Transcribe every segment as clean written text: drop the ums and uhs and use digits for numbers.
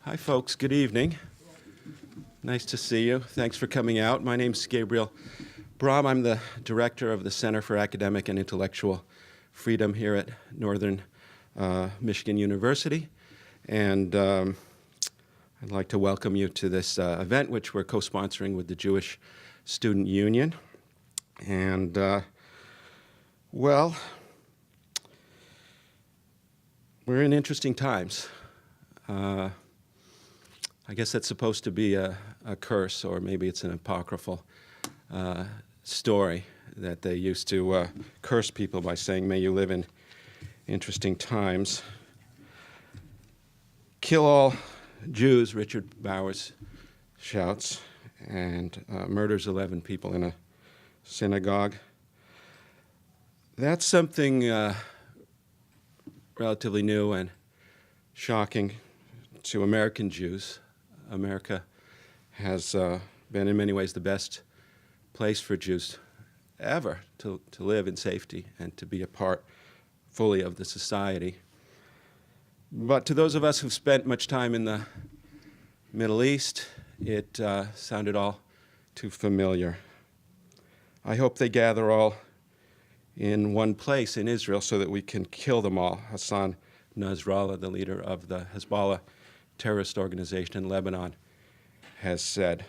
Hi, folks. Good evening. Nice to see you. Thanks for coming out. My name's Gabriel Brom. I'm the director of the Center for Academic and Intellectual Freedom here at Northern Michigan University. And I'd like to welcome you to this event, which we're co-sponsoring with the Jewish Student Union. And, well, we're in interesting times. I guess that's supposed to be a curse, or maybe it's an apocryphal story that they used to curse people by saying, may you live in interesting times. Kill all Jews, Richard Bowers shouts, and murders 11 people in a synagogue. That's something relatively new and shocking to American Jews. America has been in many ways the best place for Jews ever to live in safety and to be a part fully of the society. But to those of us who've spent much time in the Middle East, it sounded all too familiar. I hope they gather all in one place in Israel so that we can kill them all. Hassan Nasrallah, the leader of the Hezbollah terrorist organization in Lebanon, has said.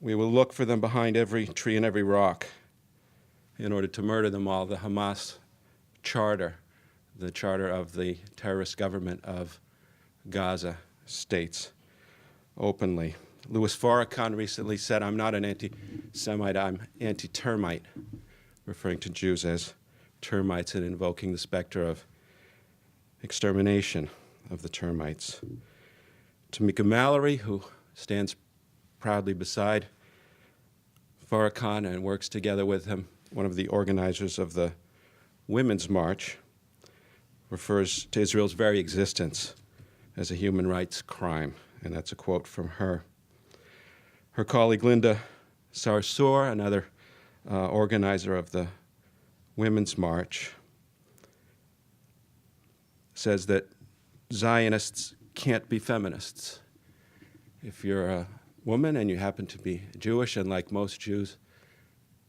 We will look for them behind every tree and every rock in order to murder them all. The Hamas charter, the charter of the terrorist government of Gaza, states openly. Louis Farrakhan recently said, I'm not an anti-Semite, I'm anti-termite, referring to Jews as termites and invoking the specter of extermination of the termites. Tamika Mallory, who stands proudly beside Farrakhan and works together with him, one of the organizers of the Women's March, refers to Israel's very existence as a human rights crime, and that's a quote from her. Her colleague Linda Sarsour, another organizer of the Women's March, says that Zionists can't be feminists. If you're a woman and you happen to be Jewish, and like most Jews,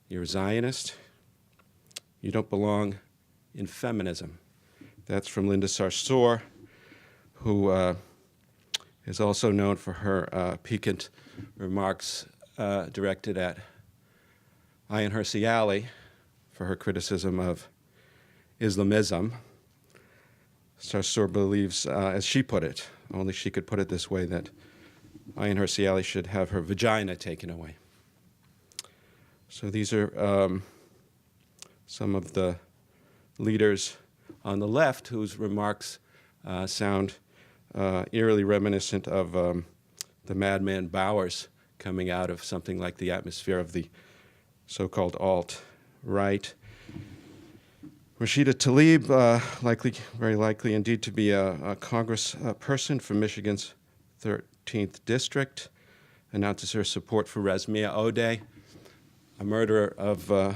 you're a Zionist, you don't belong in feminism. That's from Linda Sarsour, who is also known for her piquant remarks directed at Ayaan Hirsi Ali for her criticism of Islamism. Sarsour believes, as she put it, only she could put it this way, that Ayaan Hirsi Ali should have her vagina taken away. So these are some of the leaders on the left whose remarks sound eerily reminiscent of the madman Bowers coming out of something like the atmosphere of the so-called alt-right. Rashida Tlaib, very likely indeed to be a congressperson from Michigan's 13th district, announces her support for Razmia Odeh, a murderer of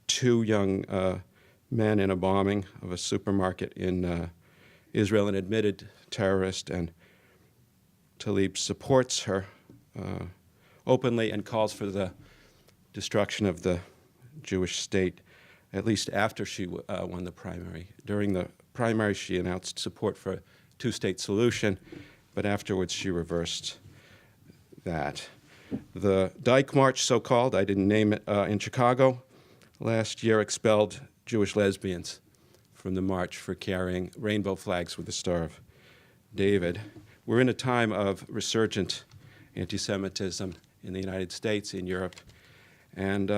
two young men in a bombing of a supermarket in Israel, an admitted terrorist, and Tlaib supports her openly and calls for the destruction of the Jewish state, at least after she won the primary. During the primary, she announced support for a two-state solution, but afterwards she reversed that. The Dyke March, so-called, I didn't name it, in Chicago last year expelled Jewish lesbians from the march for carrying rainbow flags with the Star of David. We're in a time of resurgent anti-Semitism in the United States, in Europe, and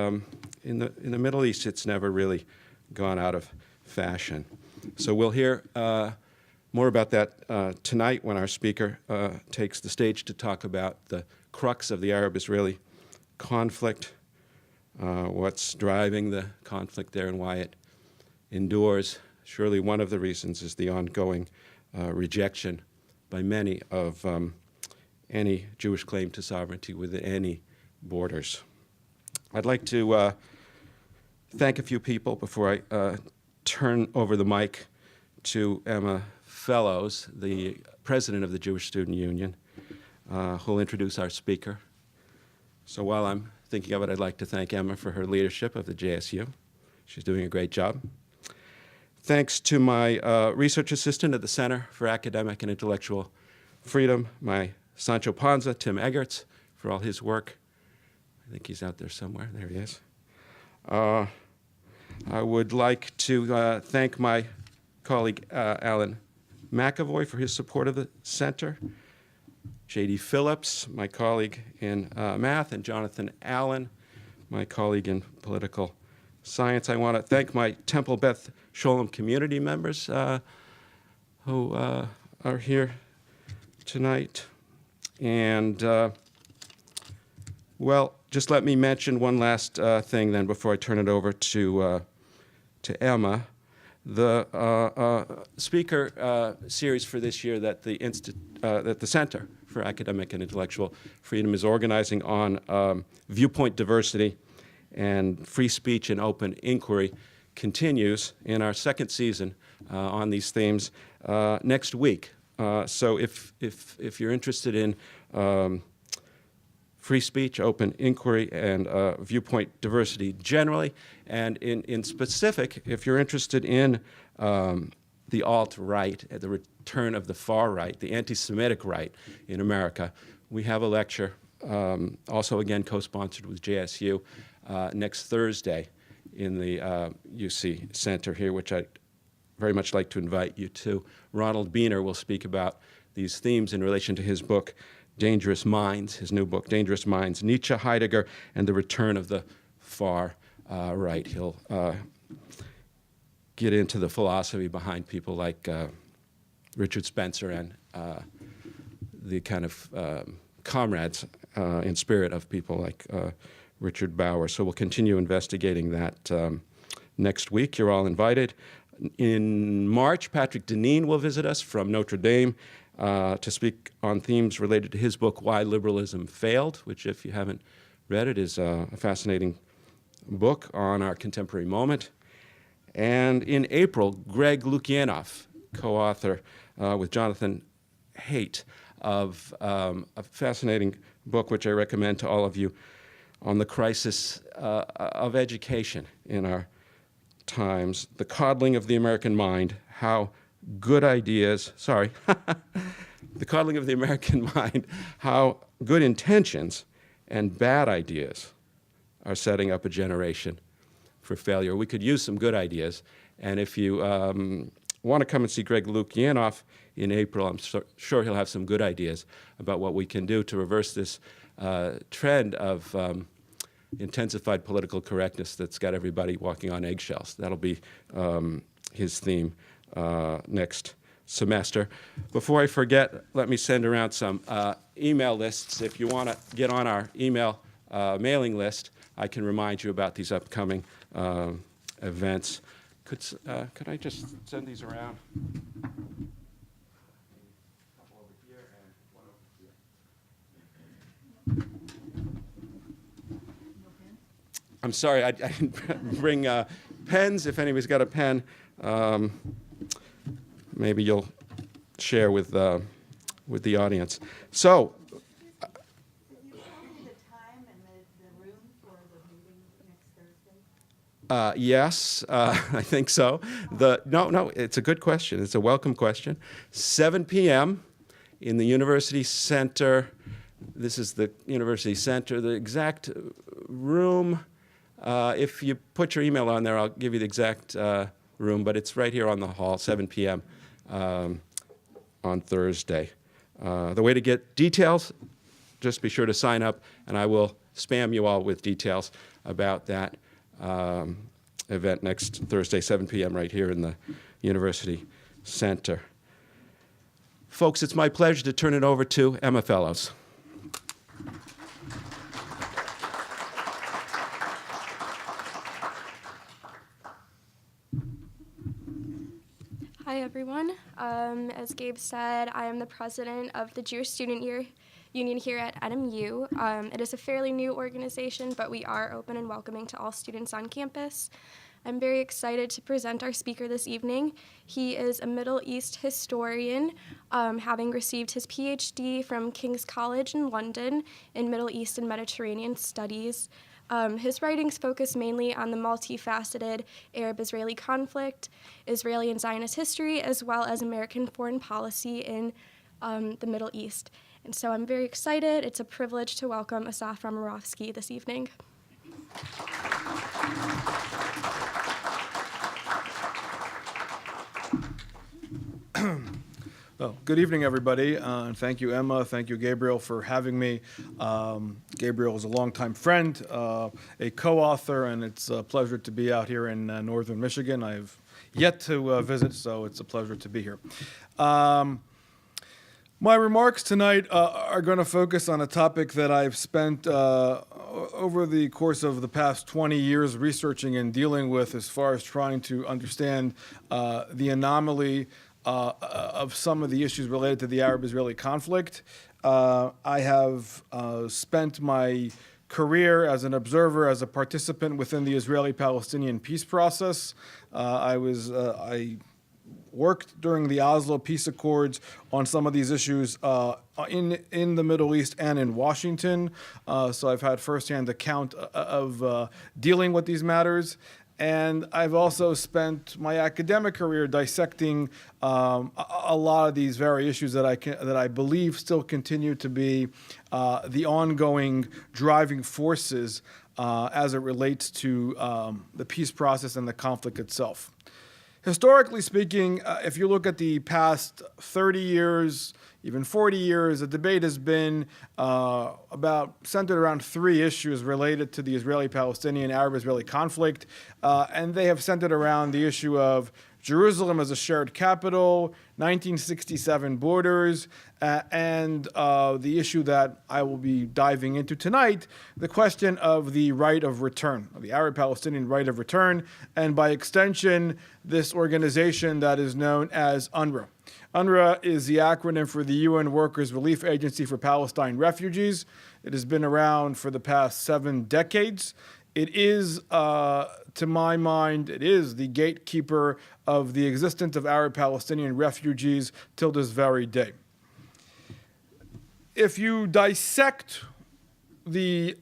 in the Middle East, it's never really gone out of fashion. So we'll hear more about that tonight when our speaker takes the stage to talk about the crux of the Arab-Israeli conflict, what's driving the conflict there and why it endures. Surely one of the reasons is the ongoing rejection by many of any Jewish claim to sovereignty within any borders. I'd like to thank a few people before I turn over the mic to Emma Fellows, the president of the Jewish Student Union, who'll introduce our speaker. So while I'm thinking of it, I'd like to thank Emma for her leadership of the JSU. She's doing a great job. Thanks to my research assistant at the Center for Academic and Intellectual Freedom, my Sancho Panza, Tim Eggerts, for all his work. I think he's out there somewhere. There he is. I would like to thank my colleague Alan McAvoy for his support of the center, J.D. Phillips, my colleague in math, and Jonathan Allen, my colleague in political science. I want to thank my Temple Beth Sholem community members who are here tonight. And, well, just let me mention one last thing then before I turn it over to Emma. The speaker series for this year that the Center for Academic and Intellectual Freedom is organizing on viewpoint diversity and free speech and open inquiry continues in our second season on these themes next week. So if you're interested in free speech, open inquiry, and viewpoint diversity generally, and in specific, if you're interested in the alt-right, the return of the far right, the anti-Semitic right in America, we have a lecture, also again co-sponsored with JSU, next Thursday in the UC Center here, which I'd very much like to invite you to. Ronald Biener will speak about these themes in relation to his book, Dangerous Minds, his new book, Dangerous Minds, Nietzsche, Heidegger, and the Return of the Far Right. He'll get into the philosophy behind people like Richard Spencer and the kind of comrades in spirit of people like Richard Bauer. So we'll continue investigating that next week. You're all invited. In March, Patrick Deneen will visit us from Notre Dame to speak on themes related to his book, Why Liberalism Failed, which, if you haven't read it, is a fascinating book on our contemporary moment. And in April, Greg Lukianoff, co-author with Jonathan Haidt of a fascinating book, which I recommend to all of you, on the crisis of education in our times, The Coddling of the American Mind, How Good Ideas, The Coddling of the American Mind, How Good Intentions and Bad Ideas are Setting Up a Generation for Failure. We could use some good ideas, and if you want to come and see Greg Lukianoff in April, I'm sure he'll have some good ideas about what we can do to reverse this trend of intensified political correctness that's got everybody walking on eggshells. That'll be his theme next semester. Before I forget, let me send around some email lists. If you want to get on our email mailing list, I can remind you about these upcoming events. Could I just send these around? I'm sorry, I didn't bring pens. If anybody's got a pen, maybe you'll share with the audience. So, you tell me the time and the room for the meeting next Thursday? Yes, I think so. No, it's a good question. It's a welcome question. 7 p.m. in the University Center. This is the University Center. The exact room, if you put your email on there, I'll give you the exact room, but it's right here on the hall, 7 p.m. On Thursday. The way to get details, just be sure to sign up, and I will spam you all with details about that event next Thursday, 7 p.m. right here in the University Center. Folks, it's my pleasure to turn it over to Emma Fellows. Hi, everyone. As Gabe said, I am the president of the Jewish Student Union here at NMU. It is a fairly new organization, but we are open and welcoming to all students on campus. I'm very excited to present our speaker this evening. He is a Middle East historian, having received his PhD from King's College in London in Middle East and Mediterranean Studies. His writings focus mainly on the multifaceted Arab-Israeli conflict, Israeli and Zionist history, as well as American foreign policy in the Middle East. And so I'm very excited. It's a privilege to welcome Asaf Romirowsky this evening. Well, good evening, everybody, and thank you, Emma. Thank you, Gabriel, for having me. Gabriel is a longtime friend, a co-author, and it's a pleasure to be out here in northern Michigan. I've yet to visit, so it's a pleasure to be here. My remarks tonight are going to focus on a topic that I've spent over the course of the past 20 years researching and dealing with, as far as trying to understand the anomaly of some of the issues related to the Arab-Israeli conflict. I have spent my career as an observer, as a participant within the Israeli-Palestinian peace process. I worked during the Oslo Peace Accords on some of these issues in the Middle East and in Washington. So I've had firsthand account of dealing with these matters. And I've also spent my academic career dissecting a lot of these very issues that I believe still continue to be the ongoing driving forces as it relates to the peace process and the conflict itself. Historically speaking, if you look at the past 30 years, even 40 years, the debate has been centered around three issues related to the Israeli-Palestinian, Arab-Israeli conflict, and they have centered around the issue of Jerusalem as a shared capital, 1967 borders, and the issue that I will be diving into tonight, the question of the right of return, the Arab-Palestinian right of return, and by extension, this organization that is known as UNRWA. UNRWA is the acronym for the UN Workers' Relief Agency for Palestine Refugees. It has been around for the past 7 decades. It is, to my mind, it is the gatekeeper of the existence of Arab-Palestinian refugees till this very day. If you dissect the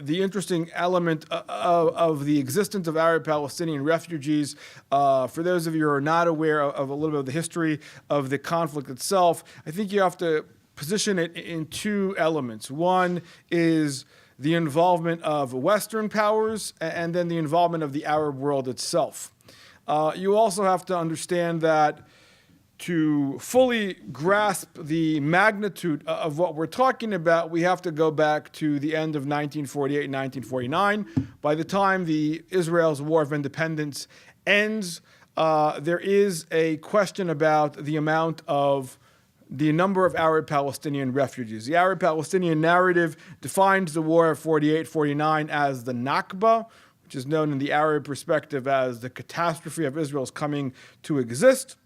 interesting element of the existence of Arab-Palestinian refugees, for those of you who are not aware of a little bit of the history of the conflict itself, I think you have to position it in two elements. One is the involvement of Western powers, and then the involvement of the Arab world itself. You also have to understand that to fully grasp the magnitude of what we're talking about, we have to go back to the end of 1948 and 1949. By the time Israel's War of Independence ends, there is a question about the number of Arab-Palestinian refugees. The Arab-Palestinian narrative defines the war of 48-49 as the Nakba, which is known in the Arab perspective as the catastrophe of Israel's coming to exist.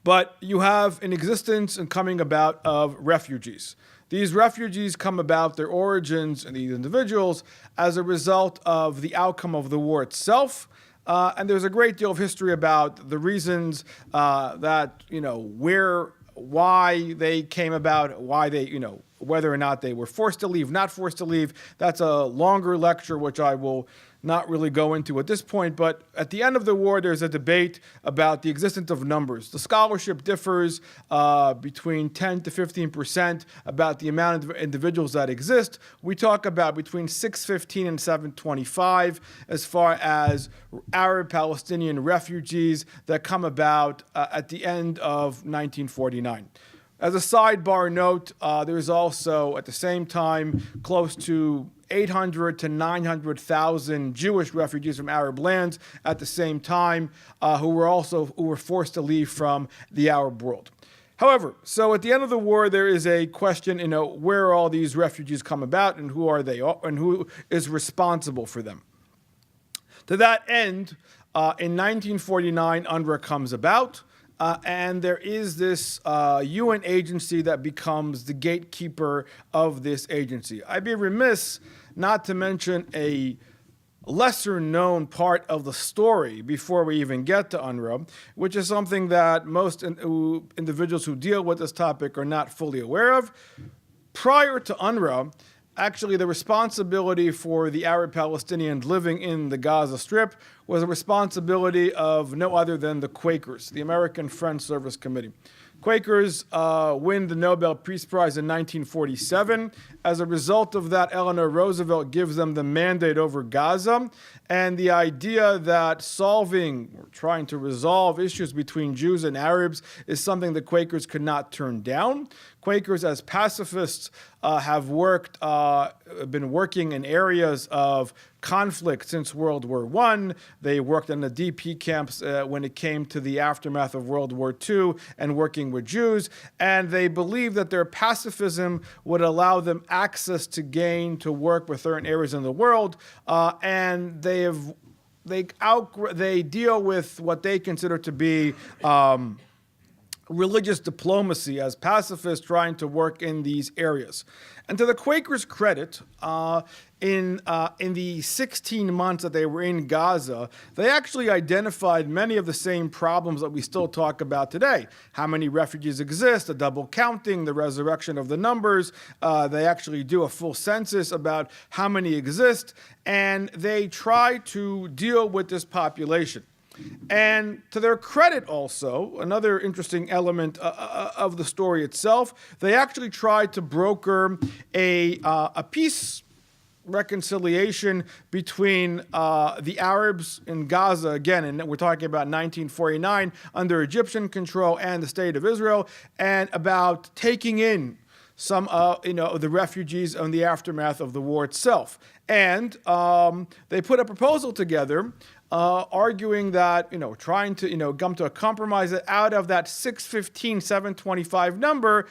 But you have an existence and coming about of refugees. These refugees come about, their origins and these individuals, as a result of the outcome of the war itself. And there's a great deal of history about the reasons why they came about, whether or not they were forced to leave, not forced to leave. That's a longer lecture, which I will not really go into at this point. But at the end of the war, there's a debate about the existence of numbers. The scholarship differs between 10 to 15% about the amount of individuals that exist. We talk about between 615 and 725 as far as Arab-Palestinian refugees that come about at the end of 1949. As a sidebar note, there's also, at the same time, close to 800 to 900,000 Jewish refugees from Arab lands at the same time who were forced to leave from the Arab world. However, so at the end of the war, there is a question, where all these refugees come about and who are they and who is responsible for them. To that end, in 1949, UNRWA comes about. And there is this UN agency that becomes the gatekeeper of this agency. I'd be remiss not to mention a lesser known part of the story before we even get to UNRWA, which is something that most individuals who deal with this topic are not fully aware of. Prior to UNRWA, actually the responsibility for the Arab Palestinians living in the Gaza Strip was a responsibility of no other than the Quakers, the American Friends Service Committee. Quakers win the Nobel Peace Prize in 1947. As a result of that, Eleanor Roosevelt gives them the mandate over Gaza. And the idea that solving or trying to resolve issues between Jews and Arabs is something the Quakers could not turn down. Quakers, as pacifists, have been working in areas of conflict since World War I. They worked in the DP camps when it came to the aftermath of World War II and working with Jews. And they believed that their pacifism would allow them access to gain to work with certain areas in the world. And they deal with what they consider to be religious diplomacy as pacifists trying to work in these areas. And to the Quakers' credit, in the 16 months that they were in Gaza, they actually identified many of the same problems that we still talk about today. How many refugees exist, the double counting, the resurrection of the numbers. They actually do a full census about how many exist, and they try to deal with this population. And to their credit also, another interesting element of the story itself, they actually tried to broker a peace reconciliation between the Arabs in Gaza, again, and we're talking about 1949, under Egyptian control, and the State of Israel, and about taking in some the refugees in the aftermath of the war itself. And they put a proposal together arguing that, trying to, come to a compromise that out of that 615, 725 number,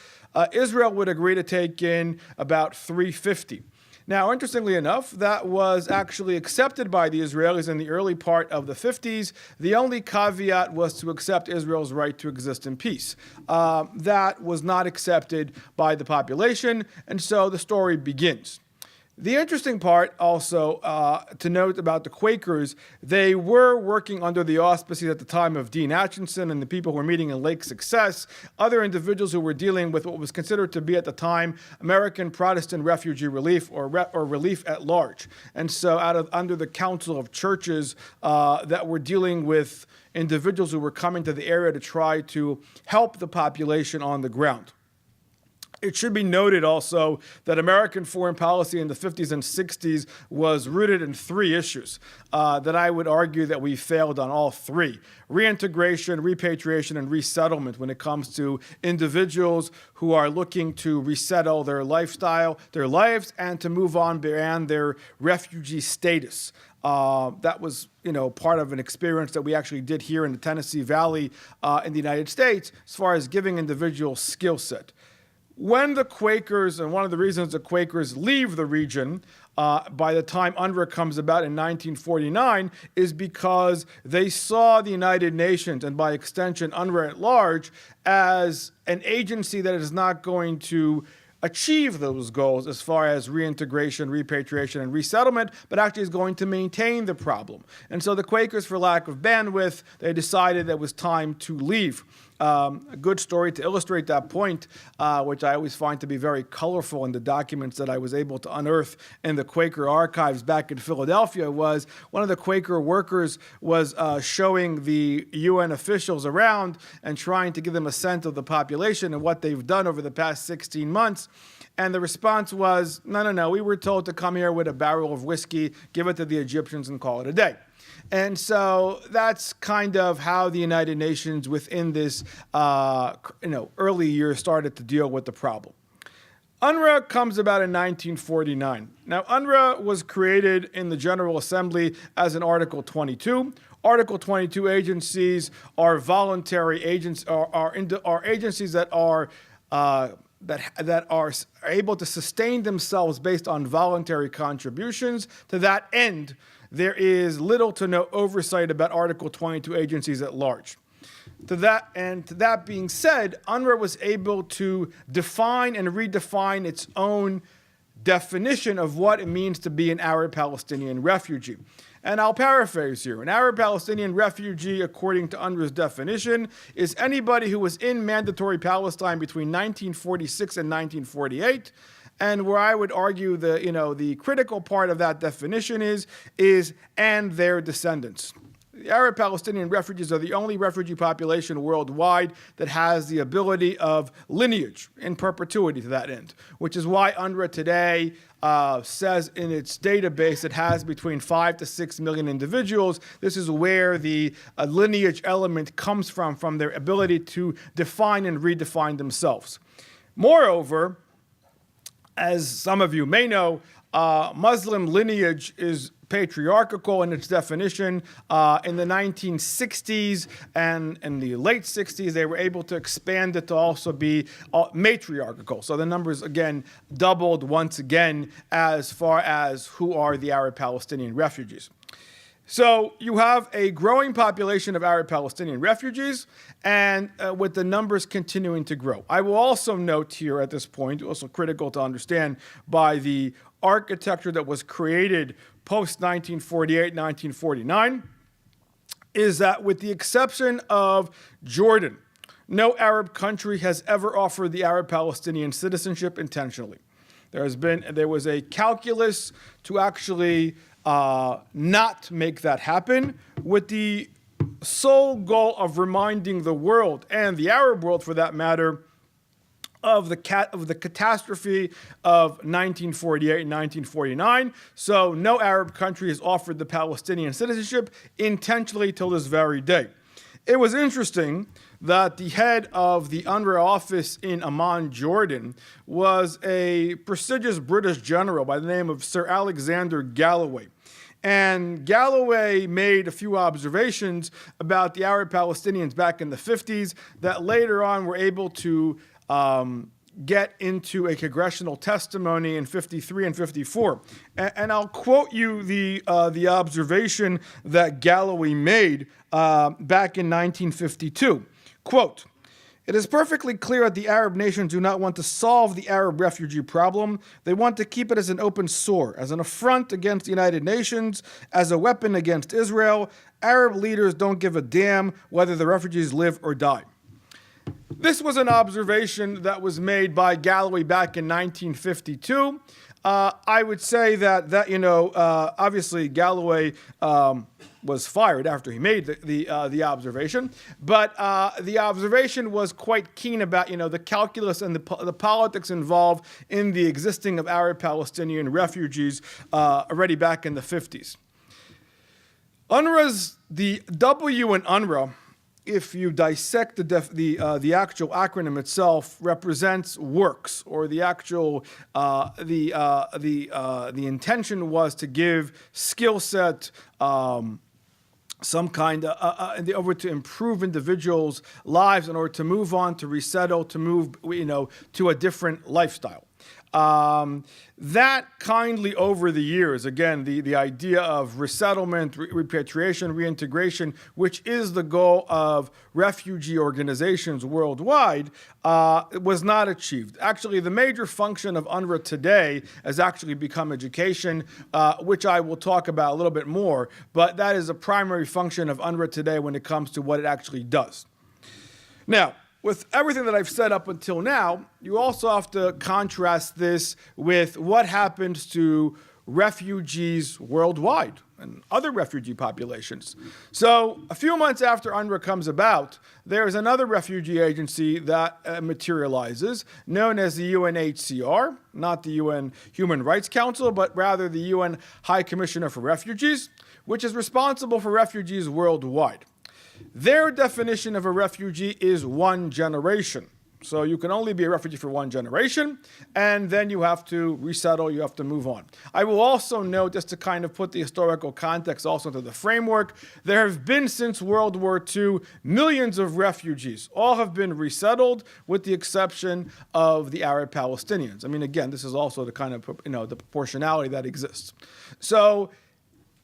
Israel would agree to take in about 350. Now, interestingly enough, that was actually accepted by the Israelis in the early part of the 50s. The only caveat was to accept Israel's right to exist in peace. That was not accepted by the population, and so the story begins. The interesting part also to note about the Quakers, they were working under the auspices at the time of Dean Acheson and the people who were meeting in Lake Success, other individuals who were dealing with what was considered to be at the time American Protestant Refugee Relief or Relief at Large. And so under the Council of Churches that were dealing with individuals who were coming to the area to try to help the population on the ground. It should be noted also that American foreign policy in the 50s and 60s was rooted in three issues that I would argue that we failed on all three: reintegration, repatriation, and resettlement when it comes to individuals who are looking to resettle their lifestyle, their lives, and to move on beyond their refugee status. That was, part of an experience that we actually did here in the Tennessee Valley in the United States as far as giving individuals skill set. When the Quakers, and one of the reasons the Quakers leave the region by the time UNRWA comes about in 1949 is because they saw the United Nations, and by extension UNRWA at large, as an agency that is not going to achieve those goals as far as reintegration, repatriation, and resettlement, but actually is going to maintain the problem. And so the Quakers, for lack of bandwidth, they decided that it was time to leave. A good story to illustrate that point, which I always find to be very colorful in the documents that I was able to unearth in the Quaker archives back in Philadelphia, was one of the Quaker workers was showing the UN officials around and trying to give them a sense of the population and what they've done over the past 16 months. And the response was, no, we were told to come here with a barrel of whiskey, give it to the Egyptians, and call it a day. And so that's kind of how the United Nations within this early years started to deal with the problem. UNRWA comes about in 1949. Now, UNRWA was created in the General Assembly as an Article 22. Article 22 agencies are voluntary agencies, are agencies that are able to sustain themselves based on voluntary contributions. To that end, there is little to no oversight about Article 22 agencies at large. To that being said, UNRWA was able to define and redefine its own definition of what it means to be an Arab Palestinian refugee. And I'll paraphrase here. An Arab Palestinian refugee, according to UNRWA's definition, is anybody who was in mandatory Palestine between 1946 and 1948. And where I would argue the critical part of that definition is and their descendants. The Arab Palestinian refugees are the only refugee population worldwide that has the ability of lineage in perpetuity to that end, which is why UNRWA today says in its database it has between 5 to 6 million individuals. This is where the lineage element comes from their ability to define and redefine themselves. Moreover, as some of you may know, Muslim lineage is patriarchal in its definition. In the 1960s and in the late 60s, they were able to expand it to also be matriarchal. So the numbers, again, doubled once again as far as who are the Arab Palestinian refugees. So you have a growing population of Arab Palestinian refugees, and with the numbers continuing to grow. I will also note here at this point, also critical to understand, by the architecture that was created post-1948, 1949, is that with the exception of Jordan, no Arab country has ever offered the Arab Palestinian citizenship intentionally. There was a calculus to actually not make that happen, with the sole goal of reminding the world, and the Arab world for that matter, of the catastrophe of 1948 and 1949. So no Arab country has offered the Palestinian citizenship intentionally till this very day. It was interesting that the head of the UNRWA office in Amman, Jordan, was a prestigious British general by the name of Sir Alexander Galloway. And Galloway made a few observations about the Arab Palestinians back in the 50s that later on were able to get into a congressional testimony in 53 and 54. And I'll quote you the observation that Galloway made back in 1952. Quote, "It is perfectly clear that the Arab nations do not want to solve the Arab refugee problem. They want to keep it as an open sore, as an affront against the United Nations, as a weapon against Israel. Arab leaders don't give a damn whether the refugees live or die." This was an observation that was made by Galloway back in 1952. I would say that obviously Galloway was fired after he made the observation, but the observation was quite keen about the calculus and the politics involved in the existing of Arab Palestinian refugees already back in the 50s. The W in UNRWA, if you dissect the actual acronym itself, represents works, or the actual the intention was to give skill set, some kind in order to improve individuals' lives, in order to move on, to resettle, to move to a different lifestyle. That kindly over the years, again, the idea of resettlement, repatriation, reintegration, which is the goal of refugee organizations worldwide, was not achieved. Actually, the major function of UNRWA today has actually become education, which I will talk about a little bit more, but that is a primary function of UNRWA today when it comes to what it actually does. Now, with everything that I've said up until now, you also have to contrast this with what happens to refugees worldwide and other refugee populations. So a few months after UNRWA comes about, there's another refugee agency that materializes, known as the UNHCR, not the UN Human Rights Council, but rather the UN High Commissioner for Refugees, which is responsible for refugees worldwide. Their definition of a refugee is 1 generation. So you can only be a refugee for 1 generation, and then you have to resettle, you have to move on. I will also note, just to kind of put the historical context also into the framework, there have been since World War II millions of refugees. All have been resettled with the exception of the Arab Palestinians. I mean, again, this is also the kind of, the proportionality that exists. So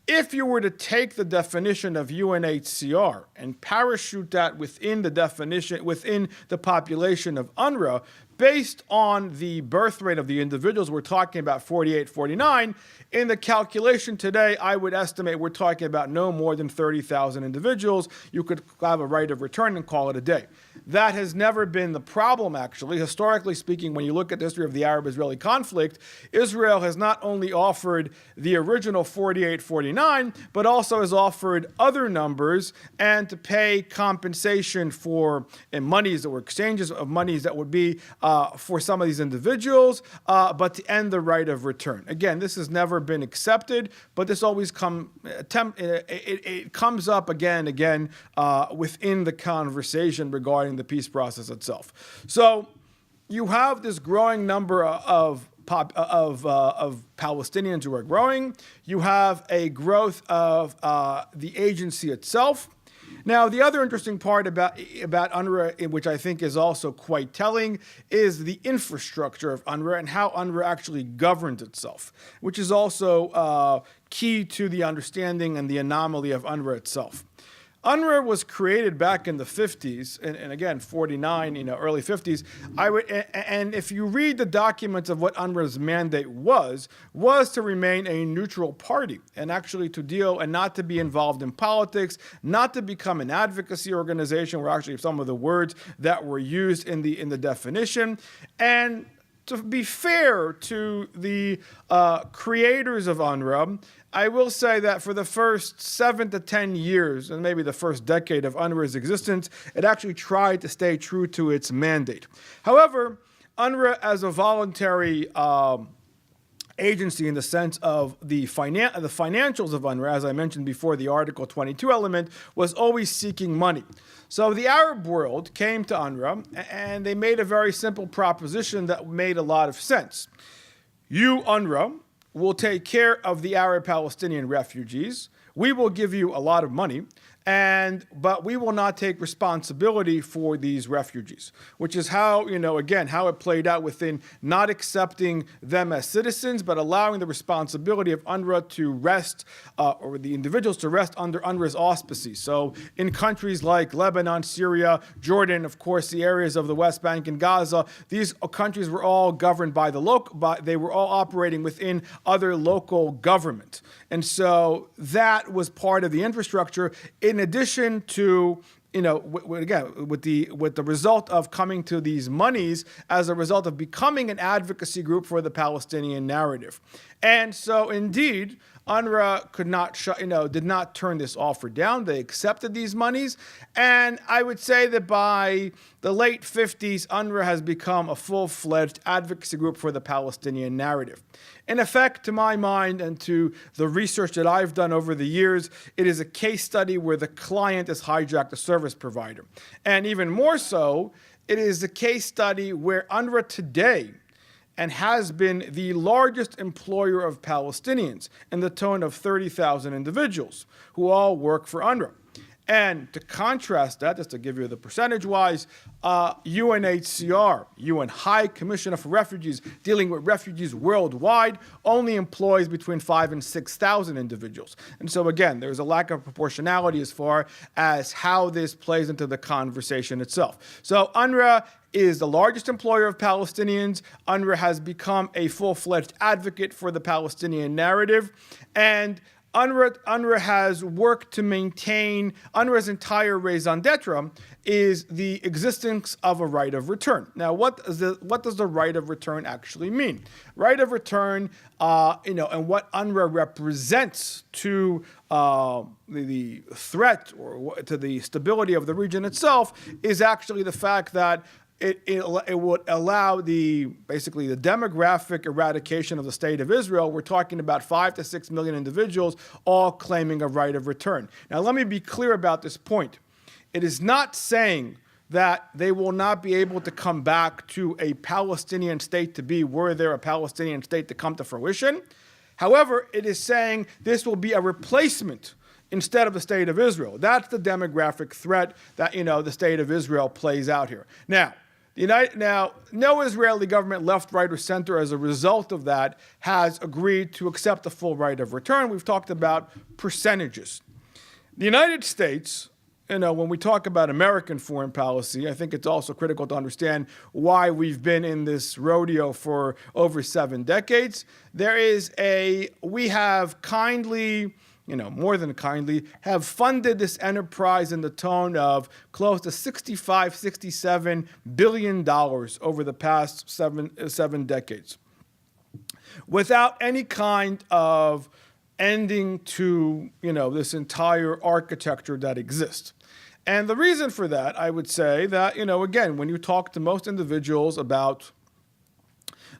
If you were to take the definition of UNHCR and parachute that within the definition, within the population of UNRWA, based on the birth rate of the individuals, we're talking about 48, 49. In the calculation today, I would estimate we're talking about no more than 30,000 individuals. You could have a right of return and call it a day. That has never been the problem, actually. Historically speaking, when you look at the history of the Arab-Israeli conflict, Israel has not only offered the original 48, 49, but also has offered other numbers and to pay compensation for monies that were exchanges of monies that would be for some of these individuals, but to end the right of return. Again, this has never been accepted, but this always comes up again and again within the conversation regarding the peace process itself. So you have this growing number of Palestinians who are growing. You have a growth of the agency itself. Now, the other interesting part about UNRWA, which I think is also quite telling, is the infrastructure of UNRWA and how UNRWA actually governs itself, which is also key to the understanding and the anomaly of UNRWA itself. UNRWA was created back in the 50s, and again, 49, early 50s. And if you read the documents of what UNRWA's mandate was to remain a neutral party and actually to deal and not to be involved in politics, not to become an advocacy organization, were actually some of the words that were used in the definition. And to be fair to the creators of UNRWA, I will say that for the first 7 to 10 years, and maybe the first decade of UNRWA's existence, it actually tried to stay true to its mandate. However, UNRWA as a voluntary agency in the sense of the financials of UNRWA, as I mentioned before, the Article 22 element, was always seeking money. So the Arab world came to UNRWA, and they made a very simple proposition that made a lot of sense. You, UNRWA, will take care of the Arab Palestinian refugees. We will give you a lot of money, but we will not take responsibility for these refugees, which is how, again, how it played out within not accepting them as citizens, but allowing the responsibility of UNRWA to rest, or the individuals to rest under UNRWA's auspices. So in countries like Lebanon, Syria, Jordan, of course, the areas of the West Bank and Gaza, these countries were all governed by they were all operating within other local government. And so that was part of the infrastructure, in addition to, with the result of coming to these monies as a result of becoming an advocacy group for the Palestinian narrative. And so indeed, UNRWA did not turn this offer down. They accepted these monies. And I would say that by the late 50s, UNRWA has become a full-fledged advocacy group for the Palestinian narrative. In effect, to my mind and to the research that I've done over the years, it is a case study where the client has hijacked the service provider. And even more so, it is a case study where UNRWA today and has been the largest employer of Palestinians in the tone of 30,000 individuals who all work for UNRWA. And to contrast that, just to give you the percentage-wise, UNHCR, UN High Commissioner for Refugees, dealing with refugees worldwide, only employs between 5,000 and 6,000 individuals. And so again, there's a lack of proportionality as far as how this plays into the conversation itself. So UNRWA is the largest employer of Palestinians. UNRWA has become a full-fledged advocate for the Palestinian narrative. And UNRWA has worked to maintain, UNRWA's entire raison d'etre is the existence of a right of return. Now, what does the right of return actually mean? Right of return, and what UNRWA represents to the threat or to the stability of the region itself is actually the fact that it would allow basically the demographic eradication of the state of Israel. We're talking about 5 to 6 million individuals all claiming a right of return. Now, let me be clear about this point. It is not saying that they will not be able to come back to a Palestinian state to be were there a Palestinian state to come to fruition. However, it is saying this will be a replacement instead of the state of Israel. That's the demographic threat that, the state of Israel plays out here. Now, Now, no Israeli government, left, right, or center, as a result of that, has agreed to accept the full right of return. We've talked about percentages. The United States, when we talk about American foreign policy, I think it's also critical to understand why we've been in this rodeo for over 7 decades. We have kindly, more than kindly, have funded this enterprise in the tone of close to $67 billion over the past seven decades, without any kind of ending to, this entire architecture that exists. And the reason for that, I would say that, again, when you talk to most individuals about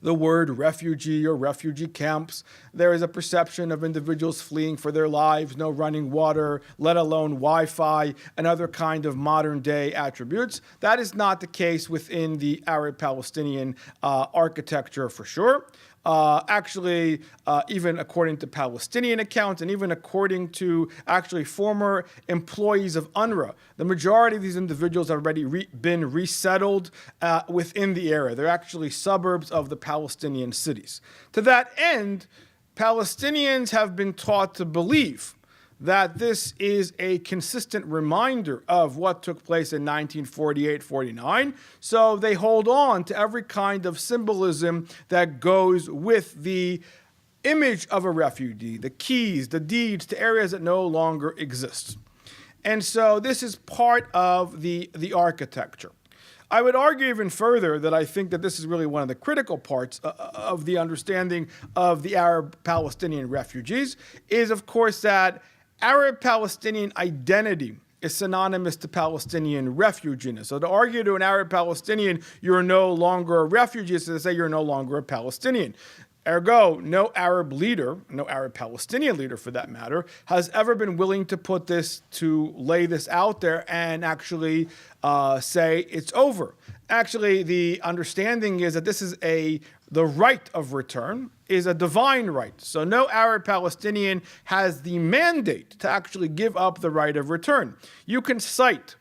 the word refugee or refugee camps, there is a perception of individuals fleeing for their lives, no running water, let alone Wi-Fi, and other kind of modern day attributes. That is not the case within the Arab-Palestinian architecture for sure. Even according to Palestinian accounts and even according to actually former employees of UNRWA, the majority of these individuals have already been resettled within the area. They're actually suburbs of the Palestinian cities. To that end, Palestinians have been taught to believe that this is a consistent reminder of what took place in 1948-49. So they hold on to every kind of symbolism that goes with the image of a refugee, the keys, the deeds to areas that no longer exist. And so this is part of the architecture. I would argue even further that I think that this is really one of the critical parts of the understanding of the Arab-Palestinian refugees is, of course, that Arab-Palestinian identity is synonymous to Palestinian refuginess. So to argue to an Arab-Palestinian, you're no longer a refugee, is to say you're no longer a Palestinian. Ergo, no Arab leader, no Arab-Palestinian leader for that matter, has ever been willing to lay this out there and actually say it's over. Actually, the understanding is that the right of return is a divine right. So no Arab Palestinian has the mandate to actually give up the right of return. You can cite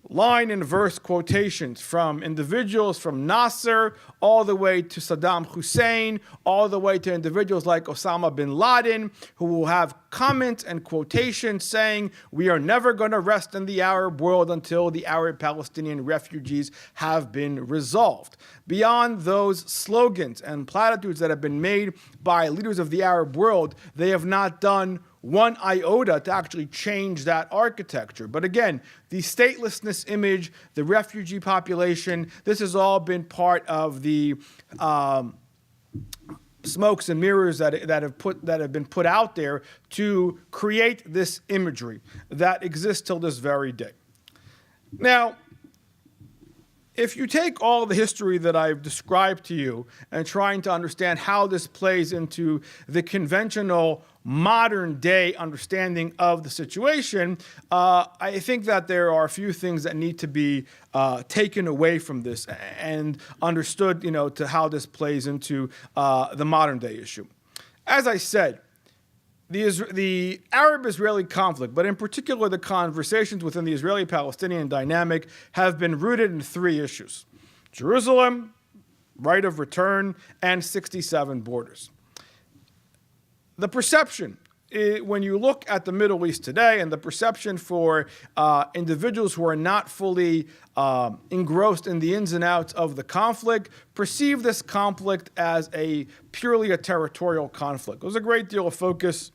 line and verse quotations from individuals from Nasser all the way to Saddam Hussein, all the way to individuals like Osama bin Laden, who will have comments and quotations saying, we are never going to rest in the Arab world until the Arab-Palestinian refugees have been resolved. Beyond those slogans and platitudes that have been made by leaders of the Arab world, they have not done one iota to actually change that architecture. But again, the statelessness image, the refugee population, this has all been part of the smokes and mirrors that have been put out there to create this imagery that exists till this very day. Now, if you take all the history that I've described to you and trying to understand how this plays into the conventional modern day understanding of the situation, I think that there are a few things that need to be taken away from this and understood, to how this plays into the modern day issue. As I said, the Arab-Israeli conflict, but in particular the conversations within the Israeli-Palestinian dynamic, have been rooted in 3 issues: Jerusalem, right of return, and 67 borders. The perception, when you look at the Middle East today, and the perception for individuals who are not fully engrossed in the ins and outs of the conflict, perceive this conflict as purely a territorial conflict. There was a great deal of focus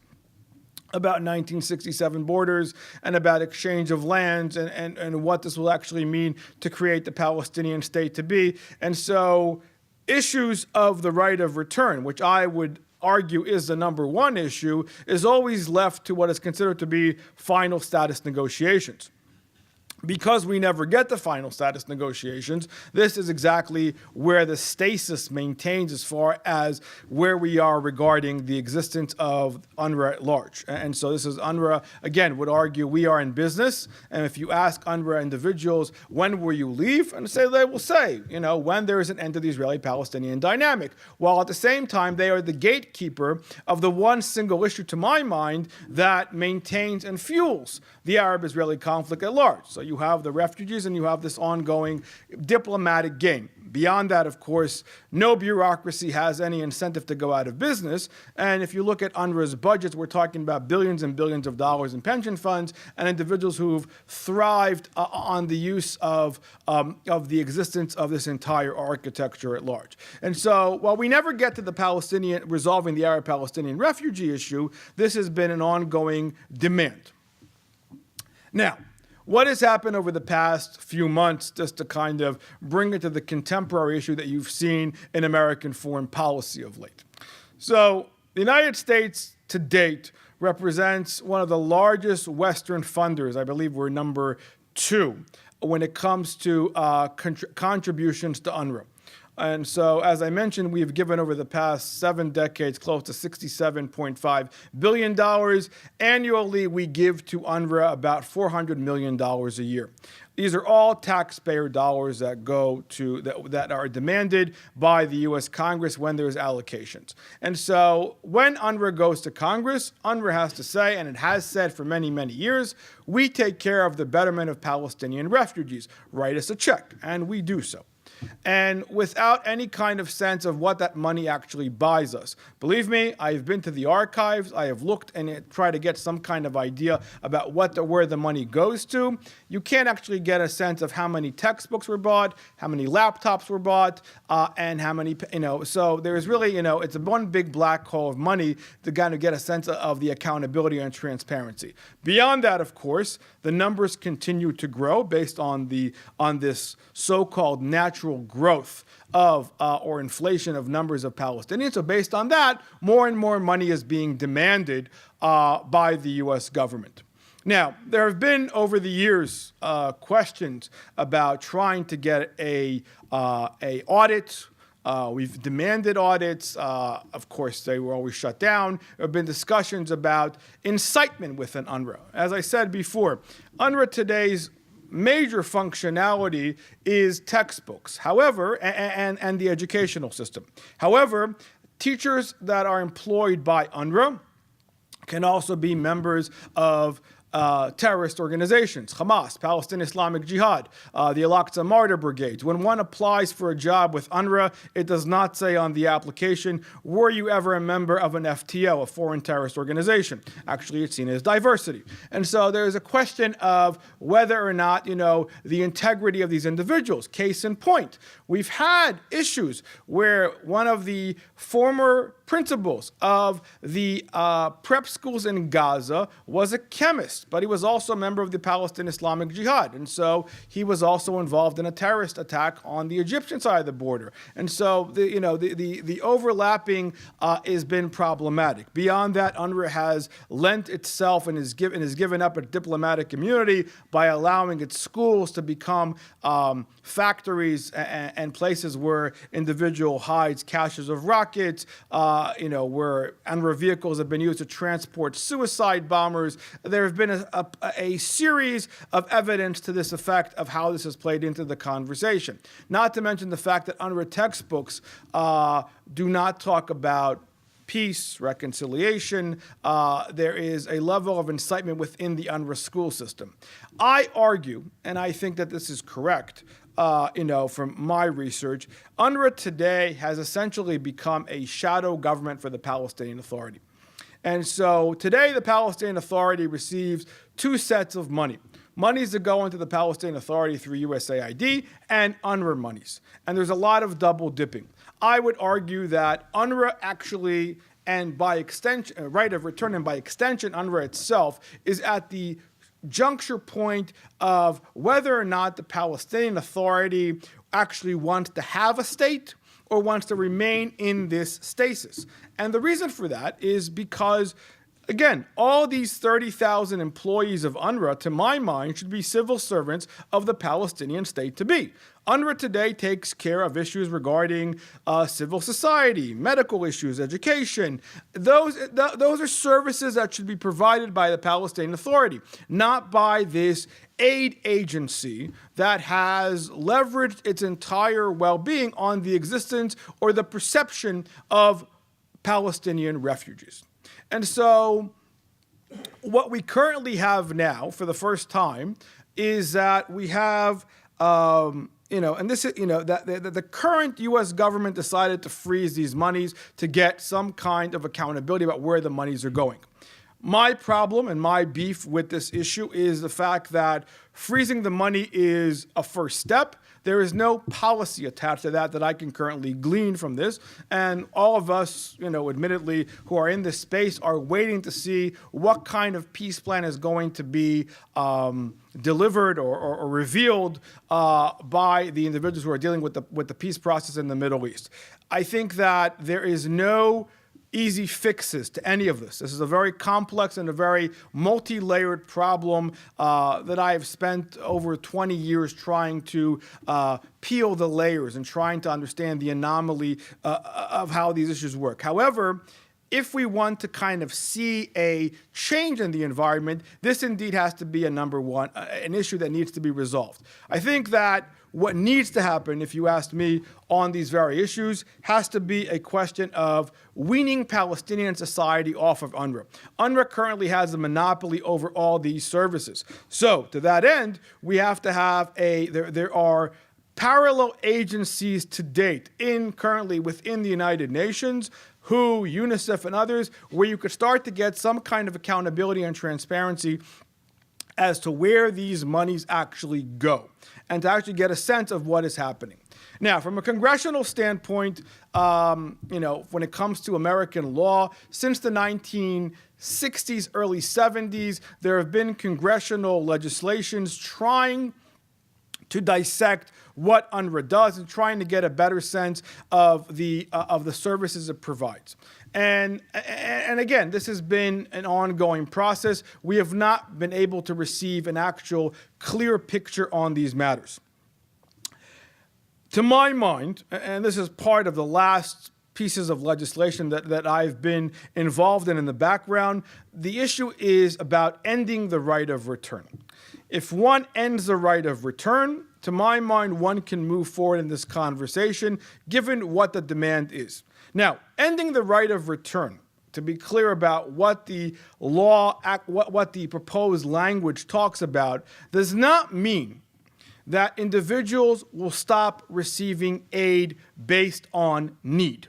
about 1967 borders and about exchange of lands and what this will actually mean to create the Palestinian state to be. And so issues of the right of return, which I would argue is the number one issue, is always left to what is considered to be final status negotiations. Because we never get the final status negotiations, this is exactly where the stasis maintains as far as where we are regarding the existence of UNRWA at large. And so this is UNRWA, again, would argue we are in business. And if you ask UNRWA individuals, when will you leave? And they will say, when there is an end to the Israeli-Palestinian dynamic. While at the same time, they are the gatekeeper of the one single issue, to my mind, that maintains and fuels the Arab-Israeli conflict at large. So you You have the refugees and you have this ongoing diplomatic game. Beyond that, of course, no bureaucracy has any incentive to go out of business. And if you look at UNRWA's budgets, we're talking about billions and billions of dollars in pension funds and individuals who've thrived on the use of the existence of this entire architecture at large. And so while we never get to the resolving the Arab-Palestinian refugee issue, this has been an ongoing demand. Now, what has happened over the past few months, just to kind of bring it to the contemporary issue that you've seen in American foreign policy of late? So the United States to date represents one of the largest Western funders. I believe we're number 2 when it comes to contributions to UNRWA. And so, as I mentioned, we've given over the past 7 decades close to $67.5 billion. Annually, we give to UNRWA about $400 million a year. These are all taxpayer dollars that go to that are demanded by the U.S. Congress when there's allocations. And so when UNRWA goes to Congress, UNRWA has to say, and it has said for many, many years, we take care of the betterment of Palestinian refugees. Write us a check, and we do so. And without any kind of sense of what that money actually buys us. Believe me, I've been to the archives, I have looked and tried to get some kind of idea about where the money goes to. You can't actually get a sense of how many textbooks were bought, how many laptops were bought, and how many, so there's really, it's a one big black hole of money to kind of get a sense of the accountability and transparency. Beyond that, of course, the numbers continue to grow based on this so-called natural growth of or inflation of numbers of Palestinians. So based on that, more and more money is being demanded by the U.S. government. Now, there have been over the years questions about trying to get a audit. We've demanded audits. Of course, they were always shut down. There have been discussions about incitement within UNRWA. As I said before, UNRWA today's major functionality is textbooks, however, and the educational system. However, teachers that are employed by UNRWA can also be members of terrorist organizations, Hamas, Palestinian Islamic Jihad, the Al-Aqsa Martyr Brigades. When one applies for a job with UNRWA, it does not say on the application, were you ever a member of an FTO, a foreign terrorist organization? Actually, it's seen as diversity. And so there's a question of whether or not, the integrity of these individuals. Case in point, we've had issues where one of the former principals of the prep schools in Gaza was a chemist, but he was also a member of the Palestinian Islamic Jihad. And so he was also involved in a terrorist attack on the Egyptian side of the border. And so the overlapping has been problematic. Beyond that, UNRWA has lent itself and has given up a diplomatic immunity by allowing its schools to become factories and places where individual hides caches of rockets, where UNRWA vehicles have been used to transport suicide bombers. There have been a series of evidence to this effect of how this has played into the conversation. Not to mention the fact that UNRWA textbooks do not talk about peace, reconciliation. There is a level of incitement within the UNRWA school system. I argue, and I think that this is correct, from my research, UNRWA today has essentially become a shadow government for the Palestinian Authority. And so today the Palestinian Authority receives 2 sets of money. Monies that go into the Palestinian Authority through USAID and UNRWA monies. And there's a lot of double dipping. I would argue that UNRWA actually, and by extension, right of return, and by extension, UNRWA itself is at the juncture point of whether or not the Palestinian Authority actually wants to have a state or wants to remain in this stasis. And the reason for that is because, again, all these 30,000 employees of UNRWA, to my mind, should be civil servants of the Palestinian state to be. UNRWA today takes care of issues regarding civil society, medical issues, education. Those are services that should be provided by the Palestinian Authority, not by this aid agency that has leveraged its entire well-being on the existence or the perception of Palestinian refugees. And so what we currently have now, for the first time, is that we have, and this is, that the current U.S. government decided to freeze these monies to get some kind of accountability about where the monies are going. My problem and my beef with this issue is the fact that freezing the money is a first step. There is no policy attached to that I can currently glean from this. And all of us, admittedly, who are in this space are waiting to see what kind of peace plan is going to be delivered or revealed by the individuals who are dealing with the peace process in the Middle East. I think that there is no easy fixes to any of this. This is a very complex and a very multi-layered problem that I have spent over 20 years trying to peel the layers and trying to understand the anomaly of how these issues work. However, if we want to kind of see a change in the environment, this indeed has to be an issue that needs to be resolved. I think that what needs to happen, if you ask me, on these very issues has to be a question of weaning Palestinian society off of UNRWA. UNRWA currently has a monopoly over all these services. So to that end, we have to have there are parallel agencies to date currently within the United Nations, WHO, UNICEF, and others, where you could start to get some kind of accountability and transparency as to where these monies actually go, and to actually get a sense of what is happening. Now, from a congressional standpoint, when it comes to American law, since the 1960s, early 70s, there have been congressional legislations trying to dissect what UNRWA does and trying to get a better sense of the services it provides. And again, this has been an ongoing process. We have not been able to receive an actual clear picture on these matters. To my mind, and this is part of the last pieces of legislation that I've been involved in the background, the issue is about ending the right of return. If one ends the right of return, to my mind, one can move forward in this conversation, given what the demand is. Now, ending the right of return, to be clear about what the law, what the proposed language talks about, does not mean that individuals will stop receiving aid based on need.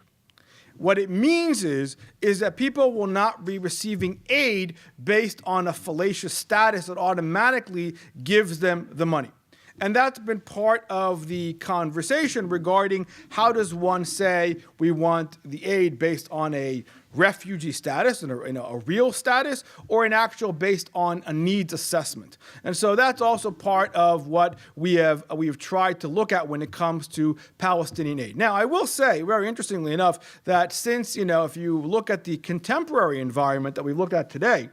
What it means is that people will not be receiving aid based on a fallacious status that automatically gives them the money. And that's been part of the conversation regarding how does one say we want the aid based on a refugee status and a real status, or an actual based on a needs assessment. And so that's also part of what we have tried to look at when it comes to Palestinian aid. Now, I will say, very interestingly enough, that since, if you look at the contemporary environment that we've looked at today,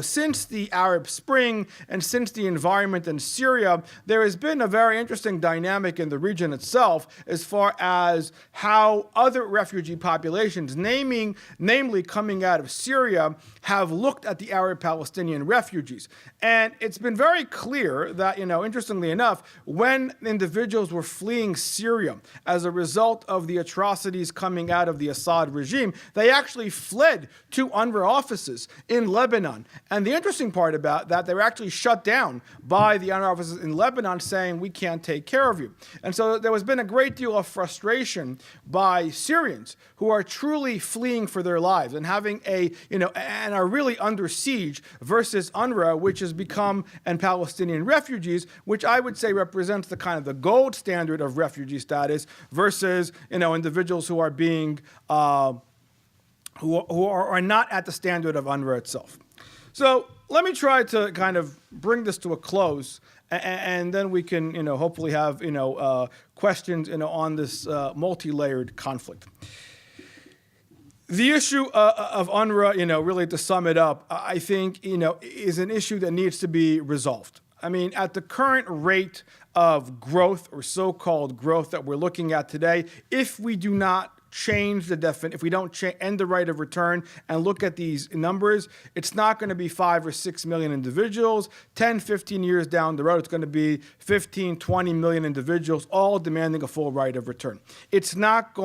since the Arab Spring and since the environment in Syria, there has been a very interesting dynamic in the region itself as far as how other refugee populations, namely coming out of Syria, have looked at the Arab Palestinian refugees. And it's been very clear that, interestingly enough, when individuals were fleeing Syria as a result of the atrocities coming out of the Assad regime, they actually fled to UNRWA offices in Lebanon. And the interesting part about that, they were actually shut down by the UNRWA offices in Lebanon saying, we can't take care of you. And so there has been a great deal of frustration by Syrians who are truly fleeing for their lives and having and are really under siege versus UNRWA, which has become, and Palestinian refugees, which I would say represents the kind of the gold standard of refugee status versus, individuals who are being, who are not at the standard of UNRWA itself. So let me try to kind of bring this to a close, and then we can, hopefully have, questions, on this multi-layered conflict. The issue of UNRWA, really to sum it up, I think, is an issue that needs to be resolved. I mean, at the current rate of growth or so-called growth that we're looking at today, if we do not change the if we don't end the right of return and look at these numbers, it's not going to be 5 or 6 million individuals. 10, 15 years down the road, it's going to be 15, 20 million individuals, all demanding a full right of return. It's not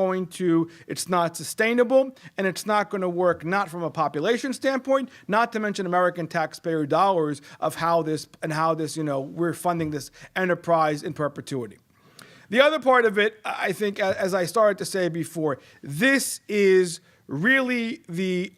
sustainable, and it's not going to work, not from a population standpoint, not to mention American taxpayer dollars of how this, we're funding this enterprise in perpetuity. The other part of it, I think, as I started to say before, this is really the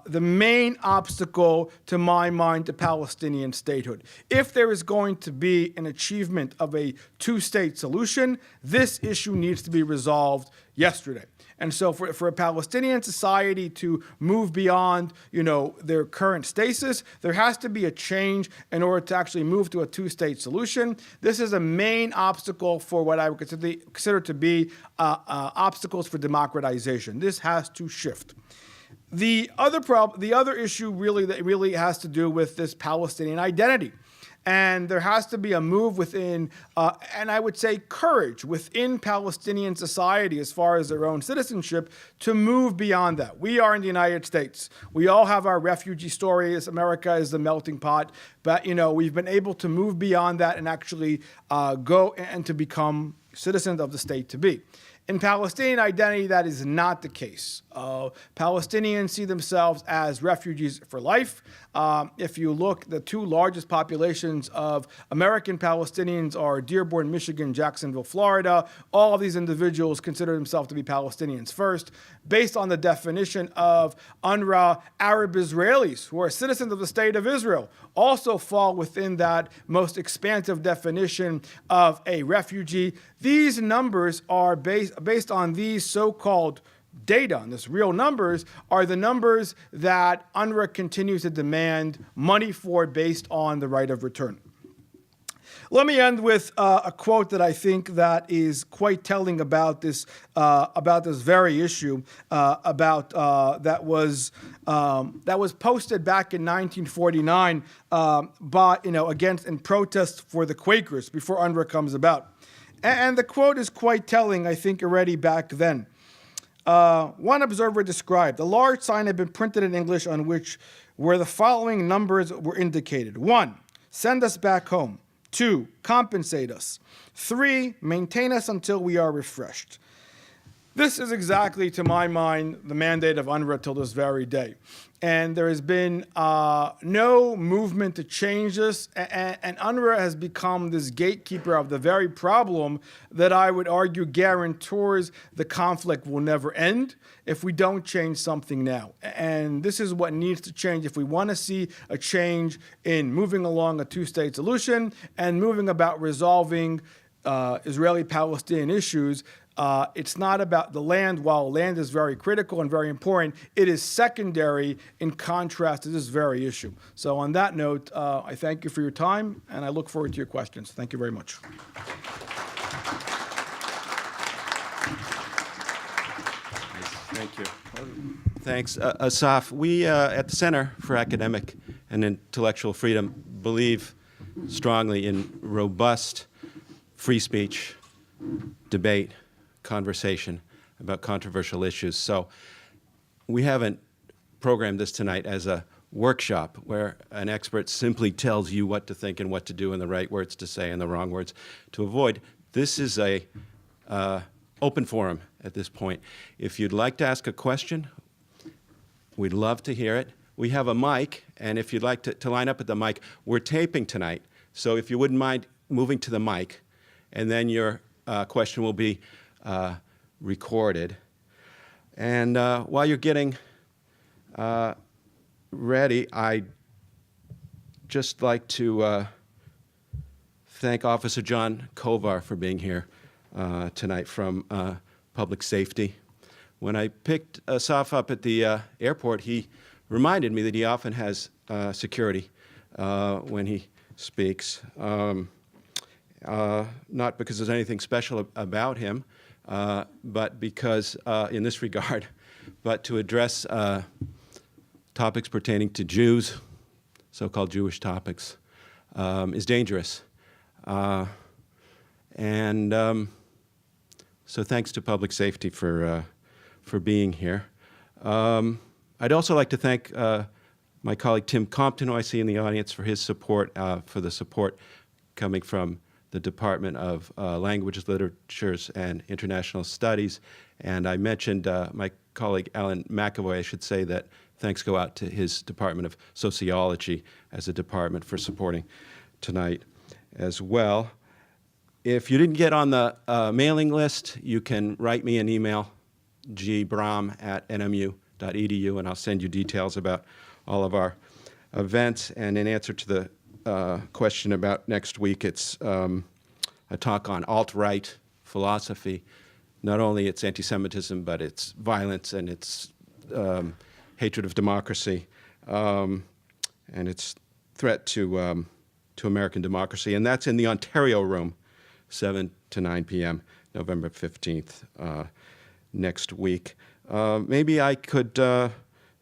main obstacle, to my mind, to Palestinian statehood. If there is going to be an achievement of a two-state solution, this issue needs to be resolved yesterday. And so for a Palestinian society to move beyond, their current stasis, there has to be a change in order to actually move to a two-state solution. This is a main obstacle for what I would consider to be obstacles for democratization. This has to shift. The other issue really has to do with this Palestinian identity. And there has to be a move within, and I would say courage within Palestinian society as far as their own citizenship to move beyond that. We are in the United States. We all have our refugee stories. America is the melting pot. But, we've been able to move beyond that and actually go and to become citizens of the state to be. In Palestinian identity, that is not the case. Palestinians see themselves as refugees for life. If you look, the two largest populations of American Palestinians are Dearborn, Michigan, Jacksonville, Florida. All of these individuals consider themselves to be Palestinians first. Based on the definition of UNRWA, Arab Israelis, who are citizens of the state of Israel, also fall within that most expansive definition of a refugee. These numbers are based on these so-called data, and this real numbers, are the numbers that UNRWA continues to demand money for based on the right of return. Let me end with a quote that I think that is quite telling about this very issue that was posted back in 1949 in protest for the Quakers before UNRWA comes about. And the quote is quite telling, I think, already back then. One observer described, a large sign had been printed in English on which where the following numbers were indicated. 1, send us back home. 2, compensate us. 3, maintain us until we are refreshed. This is exactly, to my mind, the mandate of UNRWA till this very day. And there has been no movement to change this, and UNRWA has become this gatekeeper of the very problem that I would argue guarantors the conflict will never end if we don't change something now. And this is what needs to change if we want to see a change in moving along a two-state solution and moving about resolving Israeli-Palestinian issues. It's not about the land. While land is very critical and very important, it is secondary in contrast to this very issue. So on that note, I thank you for your time, and I look forward to your questions. Thank you very much. Thank you. Thanks. Asaf, we at the Center for Academic and Intellectual Freedom believe strongly in robust free speech, debate, conversation about controversial issues. So we haven't programmed this tonight as a workshop where an expert simply tells you what to think and what to do and the right words to say and the wrong words to avoid. This is a open forum at this point. If you'd like to ask a question, we'd love to hear it. We have a mic, and if you'd like to line up at the mic, we're taping tonight. So if you wouldn't mind moving to the mic, and then your question will be recorded. And while you're getting ready, I'd just like to thank Officer John Kovar for being here tonight from Public Safety. When I picked Asaf up at the airport, he reminded me that he often has security when he speaks. Not because there's anything special about him, but because, in this regard, but to address topics pertaining to Jews, so-called Jewish topics, is dangerous. So thanks to Public Safety for for being here. I'd also like to thank my colleague Tim Compton, who I see in the audience, for his support, for the support coming from the Department of Languages, Literatures, and International Studies. And I mentioned my colleague Alan McAvoy. I should say that thanks go out to his Department of Sociology as a department for supporting tonight as well. If you didn't get on the mailing list, you can write me an email, gbrom@nmu.edu, and I'll send you details about all of our events. And in answer to the question about next week, it's a talk on alt-right philosophy. Not only its anti-Semitism, but its violence and its hatred of democracy, and its threat to American democracy. And that's in the Ontario Room, 7 to 9 p.m., November 15th, next week. Maybe I could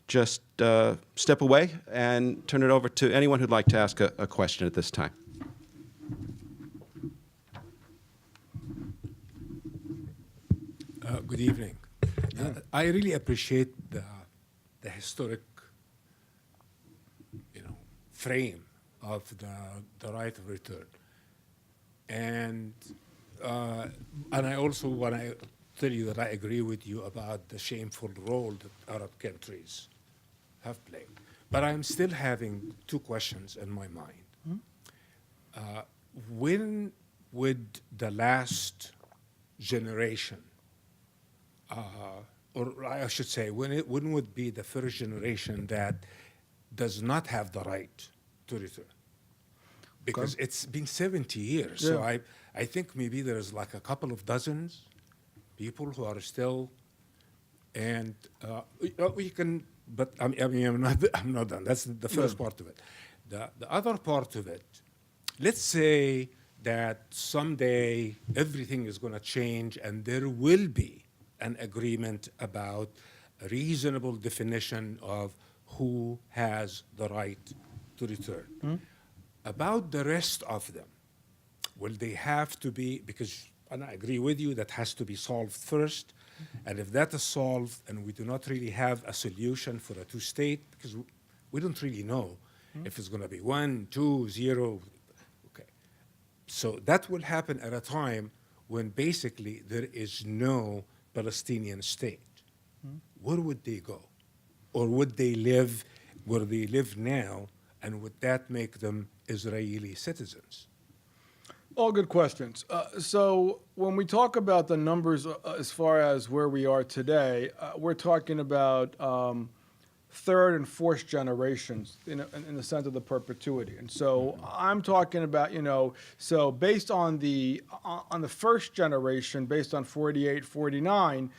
just step away and turn it over to anyone who'd like to ask a question at this time. Good evening. I really appreciate the historic, frame of the right of return, and I also want to tell you that I agree with you about the shameful role that Arab countries have played. But I'm still having two questions in my mind. When would the last generation, or I should say, when would be the first generation that does not have the right to return? Because it's been 70 years. Yeah. So I think maybe there's like a couple of dozens people who are still, and we can, but I'm not done. That's the first part of it. The other part of it, let's say that someday everything is going to change and there will be an agreement about a reasonable definition of who has the right to return. Mm-hmm. About the rest of them, will they have to be, because, and I agree with you, that has to be solved first, and if that is solved and we do not really have a solution for a two-state, because we don't really know if it's going to be 1, 2, 0, okay. So that will happen at a time when basically there is no Palestinian state. Where would they go? Or would they live where they live now, and would that make them Israeli citizens? All good questions. So when we talk about the numbers as far as where we are today, we're talking about third and fourth generations in the sense of the perpetuity. And so I'm talking about, so based on the first generation, based on 48, 49,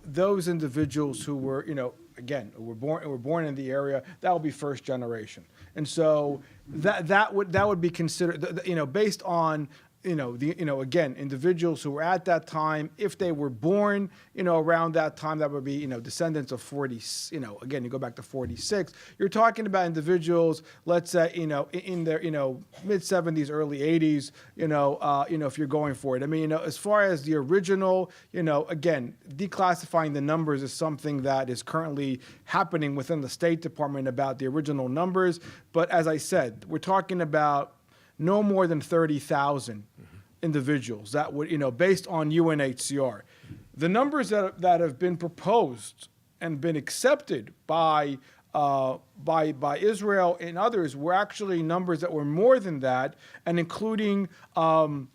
those individuals who were, again, were born in the area, that would be first generation. And so that would be considered, based on, again, individuals who were at that time, if they were born, around that time, that would be, descendants of 40, again, you go back to 46, you're talking about individuals, let's say, in their, mid 70s, early 80s, if you're going for it. I mean, as far as the original, again, declassifying the numbers is something that is currently happening within the State Department about the original numbers. But as I said, we're talking about no more than 30,000 individuals that would, based on UNHCR. The numbers that have been proposed and been accepted by Israel and others were actually numbers that were more than that, and including some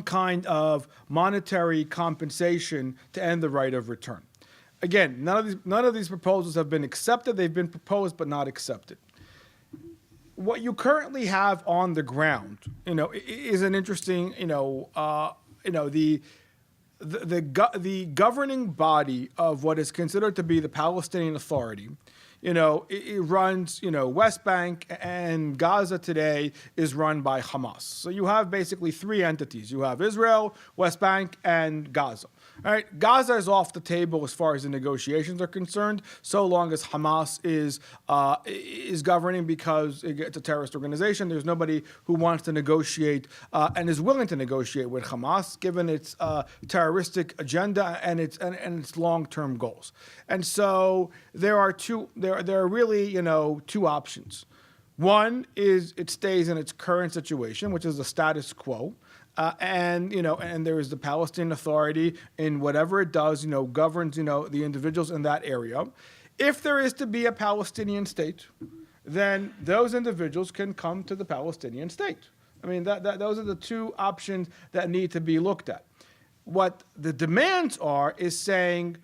kind of monetary compensation to end the right of return. Again, none of these proposals have been accepted. They've been proposed but not accepted. What you currently have on the ground, is an interesting, the governing body of what is considered to be the Palestinian Authority. It runs, West Bank, and Gaza today is run by Hamas. So you have basically three entities. You have Israel, West Bank, and Gaza. All right, Gaza is off the table as far as the negotiations are concerned, so long as Hamas is governing, because it's a terrorist organization. There's nobody who wants to negotiate and is willing to negotiate with Hamas, given its terroristic agenda and its long-term goals. And so there are really two options. One is it stays in its current situation, which is the status quo. And there is the Palestinian Authority, in whatever it does, governs, the individuals in that area. If there is to be a Palestinian state, then those individuals can come to the Palestinian state. I mean, those are the two options that need to be looked at. What the demands are is saying,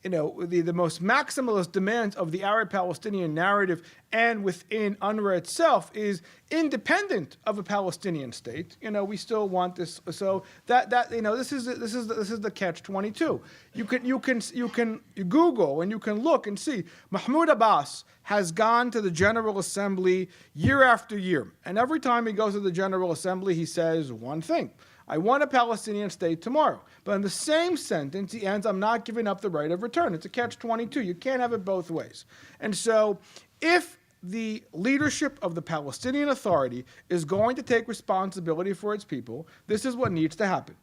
the most maximalist demands of the Arab-Palestinian narrative and within UNRWA itself is independent of a Palestinian state. We still want this. So this is the catch-22. You can Google and you can look and see Mahmoud Abbas has gone to the General Assembly year after year, and every time he goes to the General Assembly, he says one thing: I want a Palestinian state tomorrow. But in the same sentence, he ends, I'm not giving up the right of return. It's a catch-22. You can't have it both ways. And so if the leadership of the Palestinian Authority is going to take responsibility for its people, this is what needs to happen.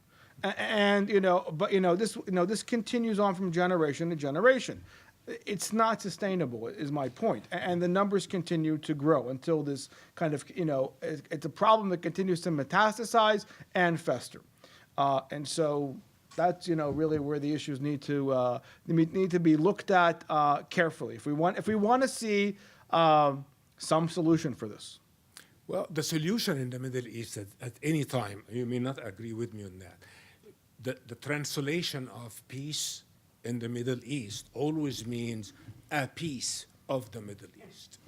And this continues on from generation to generation. It's not sustainable, is my point. And the numbers continue to grow until this kind of, it's a problem that continues to metastasize and fester. And so that's, really where the issues need to be looked at carefully if we want to see some solution for this. Well, the solution in the Middle East at any time, you may not agree with me on that, the translation of peace in the Middle East always means a piece of the Middle East.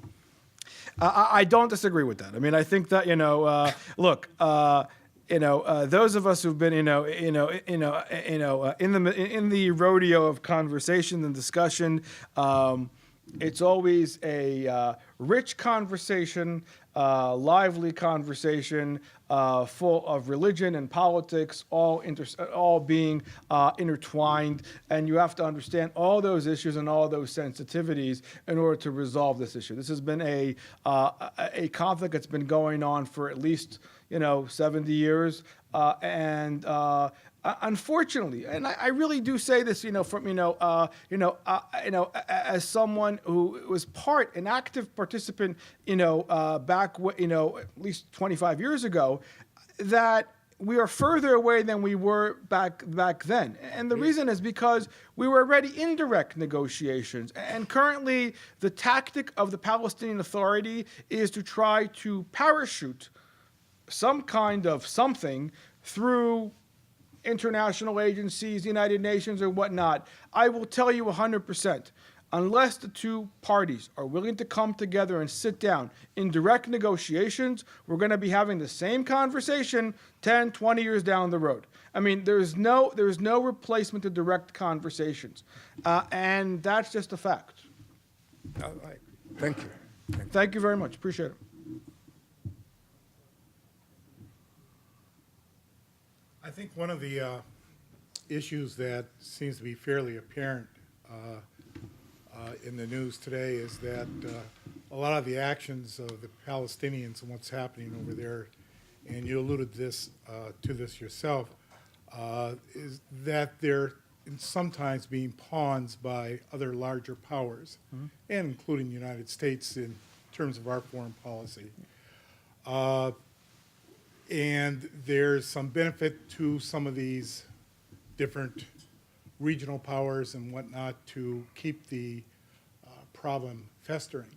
I don't disagree with that. I mean, I think that those of us who've been in the rodeo of conversation and discussion, it's always a rich conversation, lively conversation, full of religion and politics, all being intertwined. And you have to understand all those issues and all those sensitivities in order to resolve this issue. This has been a conflict that's been going on for at least 70 years, and unfortunately, and I really do say this, as someone who was an active participant, back, at least 25 years ago, that we are further away than we were back then. And the reason is because we were already in direct negotiations. And currently, the tactic of the Palestinian Authority is to try to parachute some kind of something through international agencies, United Nations, or whatnot. I will tell you 100%, unless the two parties are willing to come together and sit down in direct negotiations, we're going to be having the same conversation 10, 20 years down the road. I mean, there's no replacement to direct conversations. And that's just a fact. All right. Thank you. Thank you very much. Appreciate it. I think one of the issues that seems to be fairly apparent in the news today is that a lot of the actions of the Palestinians and what's happening over there, and you alluded to this yourself, is that they're sometimes being pawns by other larger powers, and including the United States in terms of our foreign policy. And there's some benefit to some of these different regional powers and whatnot to keep the problem festering.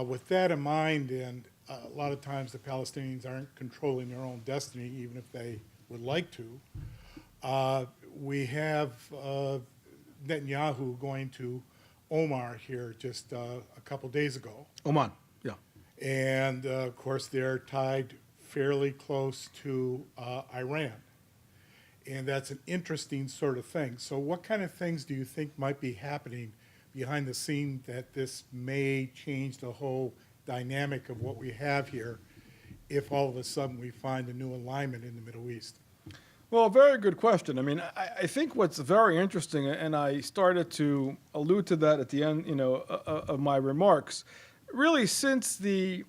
With that in mind, and a lot of times the Palestinians aren't controlling their own destiny, even if they would like to, we have Netanyahu going to Omar here just a couple days ago. Oman, yeah. And of course, they're tied fairly close to Iran. And that's an interesting sort of thing. So what kind of things do you think might be happening behind the scene that this may change the whole dynamic of what we have here if all of a sudden we find a new alignment in the Middle East? Well, very good question. I mean, I think what's very interesting, and I started to allude to that at the end, of my remarks, really since the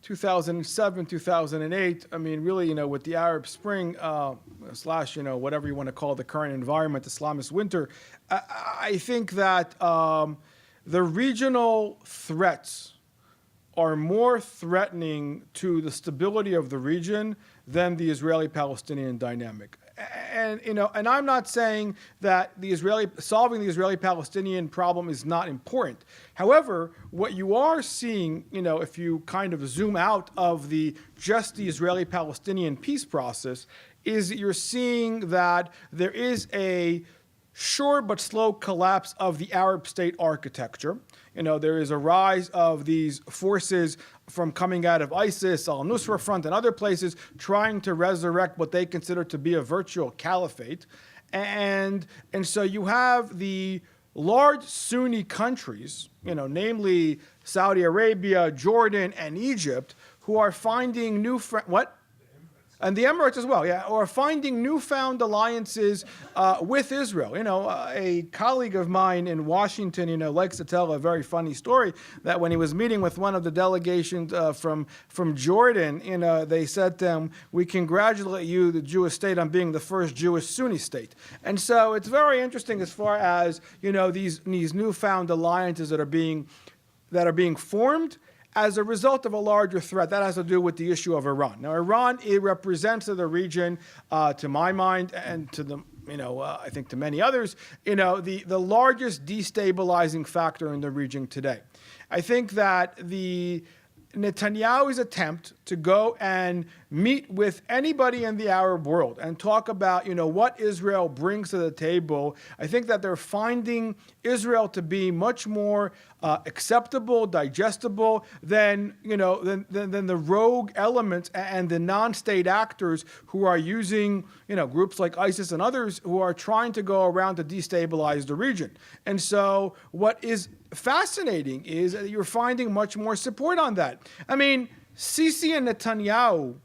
2007, 2008, I mean, really, with the Arab Spring, slash, whatever you want to call the current environment, Islamist winter, I think that the regional threats are more threatening to the stability of the region than the Israeli-Palestinian dynamic. And I'm not saying that solving the Israeli-Palestinian problem is not important. However, what you are seeing, if you kind of zoom out of just the Israeli-Palestinian peace process, is that you're seeing that there is a sure but slow collapse of the Arab state architecture. There is a rise of these forces from coming out of ISIS, al-Nusra Front, and other places trying to resurrect what they consider to be a virtual caliphate. And so you have the large Sunni countries, namely Saudi Arabia, Jordan, and Egypt, who are finding and the Emirates as well, or finding newfound alliances with Israel. A colleague of mine in Washington, likes to tell a very funny story that when he was meeting with one of the delegations from Jordan, they said to him, "We congratulate you, the Jewish state, on being the first Jewish Sunni state." And so it's very interesting as far as these newfound alliances that are being formed as a result of a larger threat. That has to do with the issue of Iran. Now, Iran, it represents to the region, to my mind, and to the, I think to many others, the largest destabilizing factor in the region today. I think that Netanyahu's attempt to go and meet with anybody in the Arab world and talk about, what Israel brings to the table, I think that they're finding Israel to be much more acceptable, digestible than the rogue elements and the non-state actors who are using, groups like ISIS and others who are trying to go around to destabilize the region. And so what is fascinating is that you're finding much more support on that. I mean, Sisi and Netanyahu,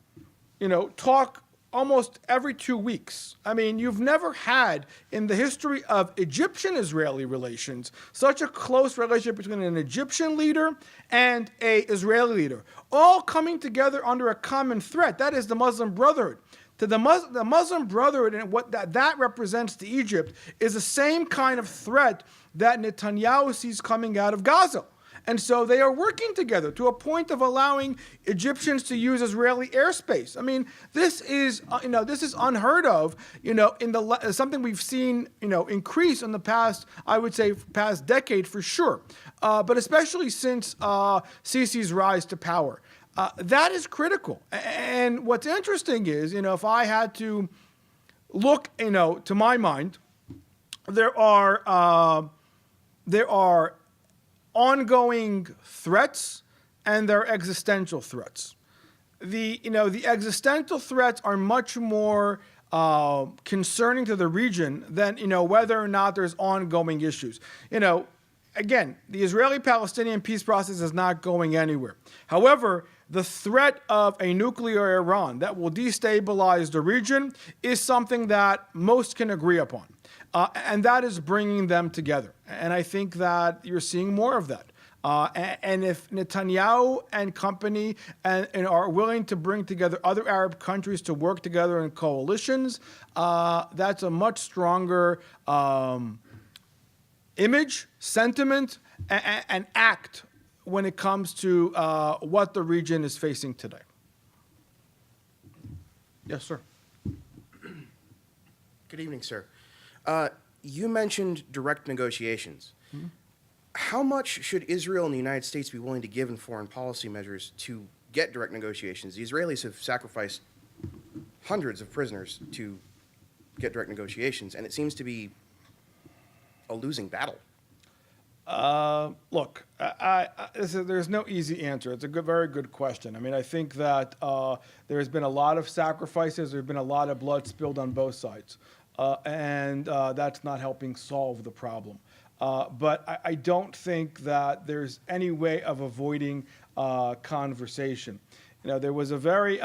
talk almost every 2 weeks. I mean, you've never had in the history of Egyptian-Israeli relations such a close relationship between an Egyptian leader and an Israeli leader, all coming together under a common threat. That is the Muslim Brotherhood. To the Muslim Brotherhood and what that represents to Egypt is the same kind of threat that Netanyahu sees coming out of Gaza. And so they are working together to a point of allowing Egyptians to use Israeli airspace. I mean, this is unheard of, something we've seen, increase in the past, I would say, past decade for sure. But especially since Sisi's rise to power. That is critical. And what's interesting is, if I had to look, to my mind, there are ongoing threats and there are existential threats. The existential threats are much more concerning to the region than, whether or not there's ongoing issues. Again, the Israeli-Palestinian peace process is not going anywhere. However, the threat of a nuclear Iran that will destabilize the region is something that most can agree upon. And that is bringing them together. And I think that you're seeing more of that. And if Netanyahu and company and are willing to bring together other Arab countries to work together in coalitions, that's a much stronger image, sentiment, and act when it comes to what the region is facing today. Yes, sir. Good evening, sir. You mentioned direct negotiations. Mm-hmm. How much should Israel and the United States be willing to give in foreign policy measures to get direct negotiations? The Israelis have sacrificed hundreds of prisoners to get direct negotiations, and it seems to be a losing battle. Look, there's no easy answer. It's a very good question. I mean, I think that there's been a lot of sacrifices. There's been a lot of blood spilled on both sides. And that's not helping solve the problem. But I don't think that there's any way of avoiding conversation. There was a very,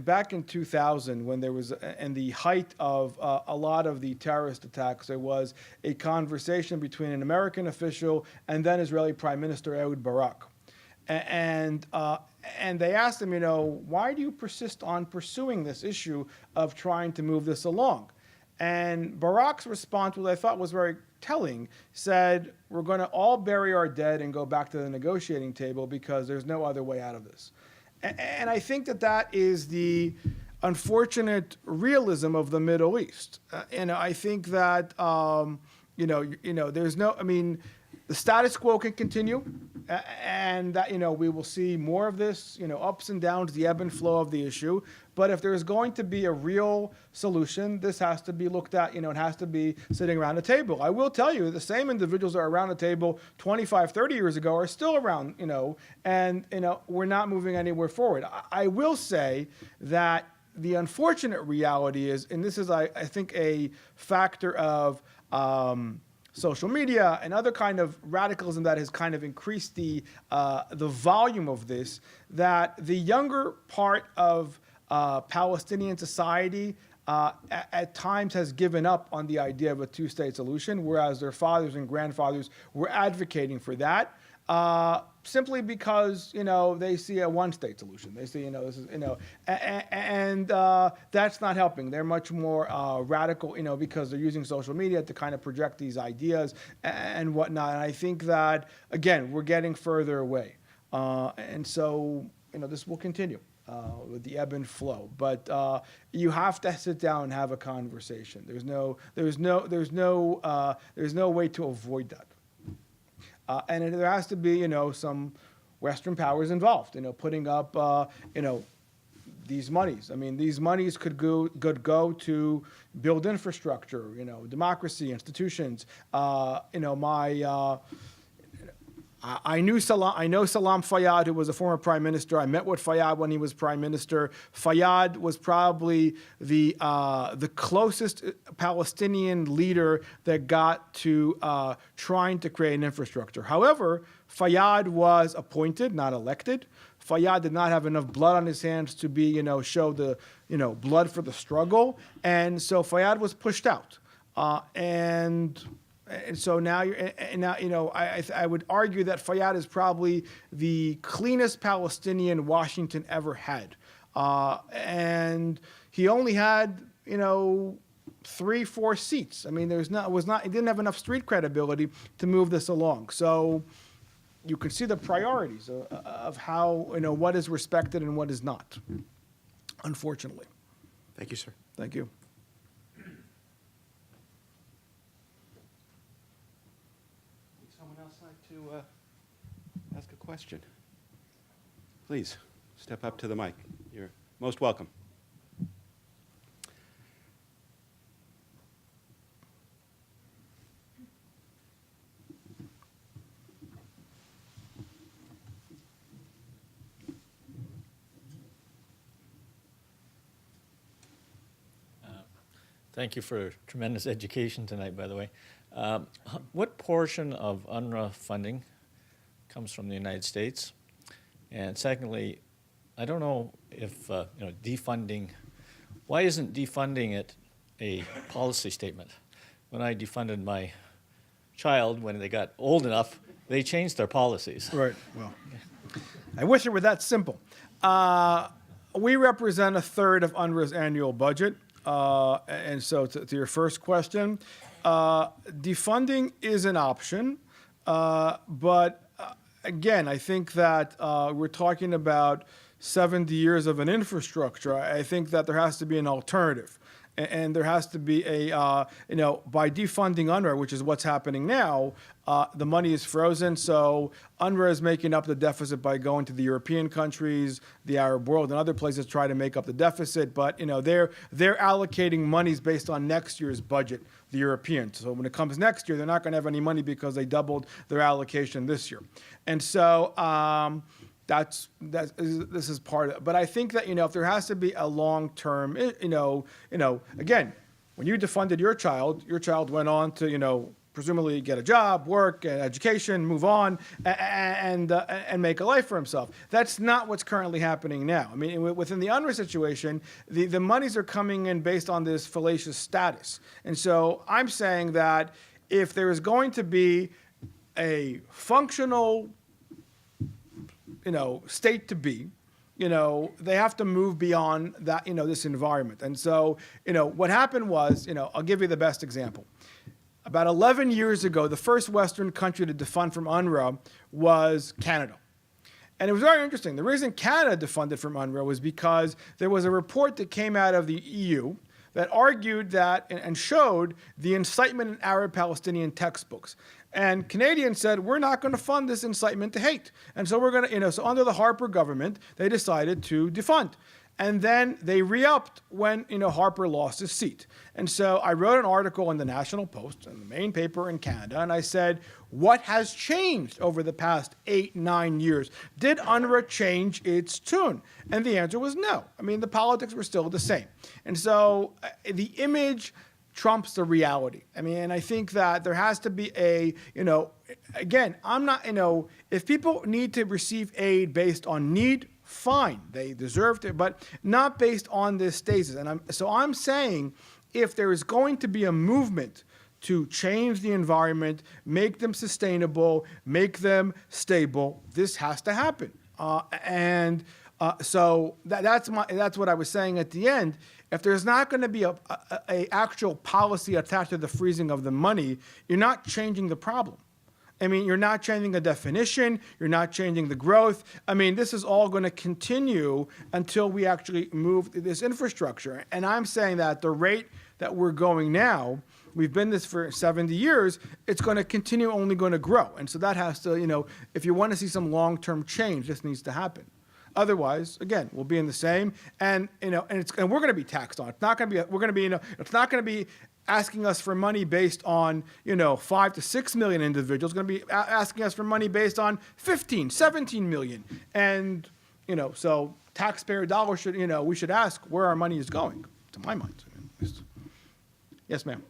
back in 2000, when there was, in the height of a lot of the terrorist attacks, there was a conversation between an American official and then Israeli Prime Minister Ehud Barak. And they asked him, why do you persist on pursuing this issue of trying to move this along? And Barak's response, which I thought was very telling, said, we're going to all bury our dead and go back to the negotiating table because there's no other way out of this. And I think that is the unfortunate realism of the Middle East. I think that, there's no, the status quo can continue, and that, we will see more of this, ups and downs, the ebb and flow of the issue. But if there's going to be a real solution, this has to be looked at, it has to be sitting around the table. I will tell you, the same individuals that are around the table 25, 30 years ago are still around, and, we're not moving anywhere forward. I will say that the unfortunate reality is, and this is, I think, a factor of, social media and other kind of radicalism that has kind of increased the volume of this, that the younger part of Palestinian society at times has given up on the idea of a two-state solution, whereas their fathers and grandfathers were advocating for that. Simply because, they see a one-state solution. They see, this is, and that's not helping. They're much more radical, because they're using social media to kind of project these ideas and whatnot. And I think that, again, we're getting further away. And so, this will continue with the ebb and flow. But you have to sit down and have a conversation. There's no way to avoid that. And there has to be, some Western powers involved, putting up, these monies. These monies could go to build infrastructure, democracy, institutions. I know Salam Fayyad, who was a former prime minister. I met with Fayyad when he was prime minister. Fayyad was probably the closest Palestinian leader that got to trying to create an infrastructure. However, Fayyad was appointed, not elected. Fayyad did not have enough blood on his hands to be, show the, blood for the struggle, and so Fayyad was pushed out. And so now, I would argue that Fayyad is probably the cleanest Palestinian Washington ever had. And he only had, 3-4 seats. He didn't have enough street credibility to move this along. So you can see the priorities of how, what is respected and what is not, unfortunately. Thank you, sir. Thank you. Someone else like to ask a question? Please, step up to the mic. You're most welcome. Thank you for tremendous education tonight, by the way. What portion of UNRWA funding comes from the United States? And secondly, I don't know if defunding, why isn't defunding it a policy statement? When I defunded my child, when they got old enough, they changed their policies. Right. Well, I wish it were that simple. We represent 1/3 of UNRWA's annual budget. And so to your first question, defunding is an option, but again, I think that we're talking about 70 years of an infrastructure. I think that there has to be an alternative. And there has to be by defunding UNRWA, which is what's happening now, the money is frozen. So UNRWA is making up the deficit by going to the European countries, the Arab world, and other places to try to make up the deficit. But they're allocating monies based on next year's budget, the Europeans. So when it comes next year, they're not going to have any money because they doubled their allocation this year. And so this is part of it. But I think that, if there has to be a long-term, again, when you defunded your child went on to, presumably get a job, work, education, move on, and make a life for himself. That's not what's currently happening now. I mean, within the UNRWA situation, the monies are coming in based on this fallacious status. And so I'm saying that if there is going to be a functional, state to be, they have to move beyond that, this environment. And so, what happened was, I'll give you the best example. About 11 years ago, the first Western country to defund from UNRWA was Canada. And it was very interesting. The reason Canada defunded from UNRWA was because there was a report that came out of the EU that argued that and showed the incitement in Arab-Palestinian textbooks. And Canadians said, we're not going to fund this incitement to hate. And so we're going to, so under the Harper government, they decided to defund. And then they re-upped when, Harper lost his seat. And so I wrote an article in the National Post, in the main paper in Canada, and I said, what has changed over the past 8-9 years? Did UNRWA change its tune? And the answer was no. I mean, the politics were still the same. And so the image trumps the reality. I mean, and I think that there has to be again, I'm not, if people need to receive aid based on need, fine, they deserve to, but not based on this stasis. And I'm saying if there is going to be a movement to change the environment, make them sustainable, make them stable, this has to happen. So that's what I was saying at the end. If there's not going to be a actual policy attached to the freezing of the money, you're not changing the problem. I mean, you're not changing the definition. You're not changing the growth. I mean, this is all going to continue until we actually move this infrastructure. And I'm saying that the rate that we're going now, we've been this for 70 years, it's going to continue only going to grow. And so that has to, if you want to see some long-term change, this needs to happen. Otherwise, again, we'll be in the same, and we're going to be taxed on. It's not going to be, it's not going to be asking us for money based on, 5 to 6 million individuals. It's going to be asking us for money based on 15, 17 million. And, so taxpayer dollars should, we should ask where our money is going, to my mind. Yes, ma'am.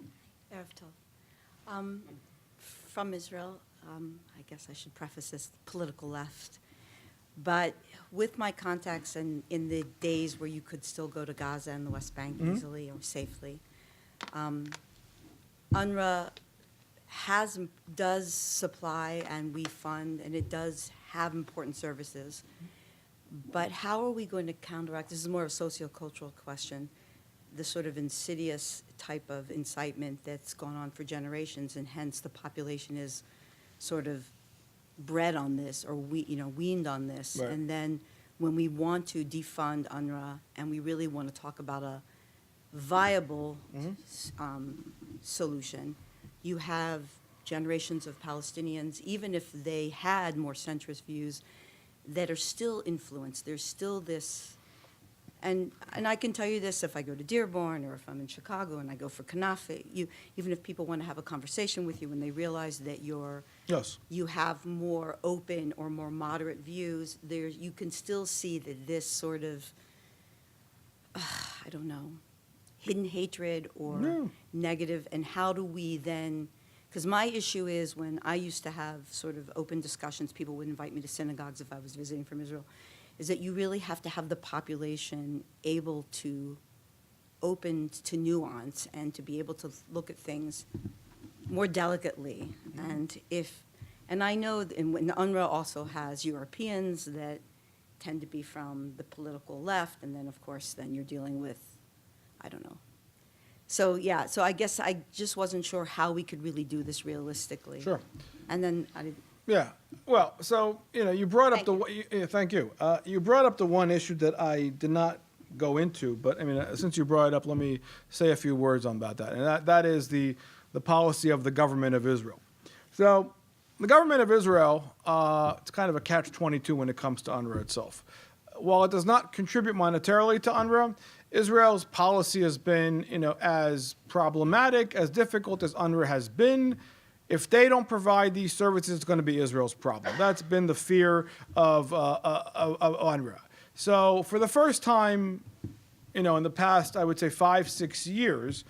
From Israel, I guess I should preface this, political left. But with my contacts and in the days where you could still go to Gaza and the West Bank easily or safely, UNRWA does supply and we fund, and it does have important services. But how are we going to counteract, this is more of a sociocultural question, the sort of insidious type of incitement that's gone on for generations, and hence the population is sort of bred on this or weaned on this. Right. And then when we want to defund UNRWA and we really want to talk about a viable solution, you have generations of Palestinians, even if they had more centrist views, that are still influenced. There's still this, and I can tell you this, if I go to Dearborn or if I'm in Chicago and I go for Kanafe, even if people want to have a conversation with you when they realize that you have more open or more moderate views, you can still see that this sort of, I don't know, hidden hatred or negative, and how do we then, because my issue is when I used to have sort of open discussions, people would invite me to synagogues if I was visiting from Israel, is that you really have to have the population able to open to nuance and to be able to look at things more delicately. And I know that when UNRWA also has Europeans that tend to be from the political left, and then of course then you're dealing with, I don't know. So yeah, so I guess I just wasn't sure how we could really do this realistically. Sure. And then Yeah. Well, so, you brought up thank you. You brought up the one issue that I did not go into, but I mean, since you brought it up, let me say a few words about that. And that is the policy of the government of Israel. So the government of Israel, it's kind of a catch-22 when it comes to UNRWA itself. While it does not contribute monetarily to UNRWA, Israel's policy has been, as problematic, as difficult as UNRWA has been. If they don't provide these services, it's going to be Israel's problem. That's been the fear of UNRWA. So for the first time, in the past, I would say 5-6 years,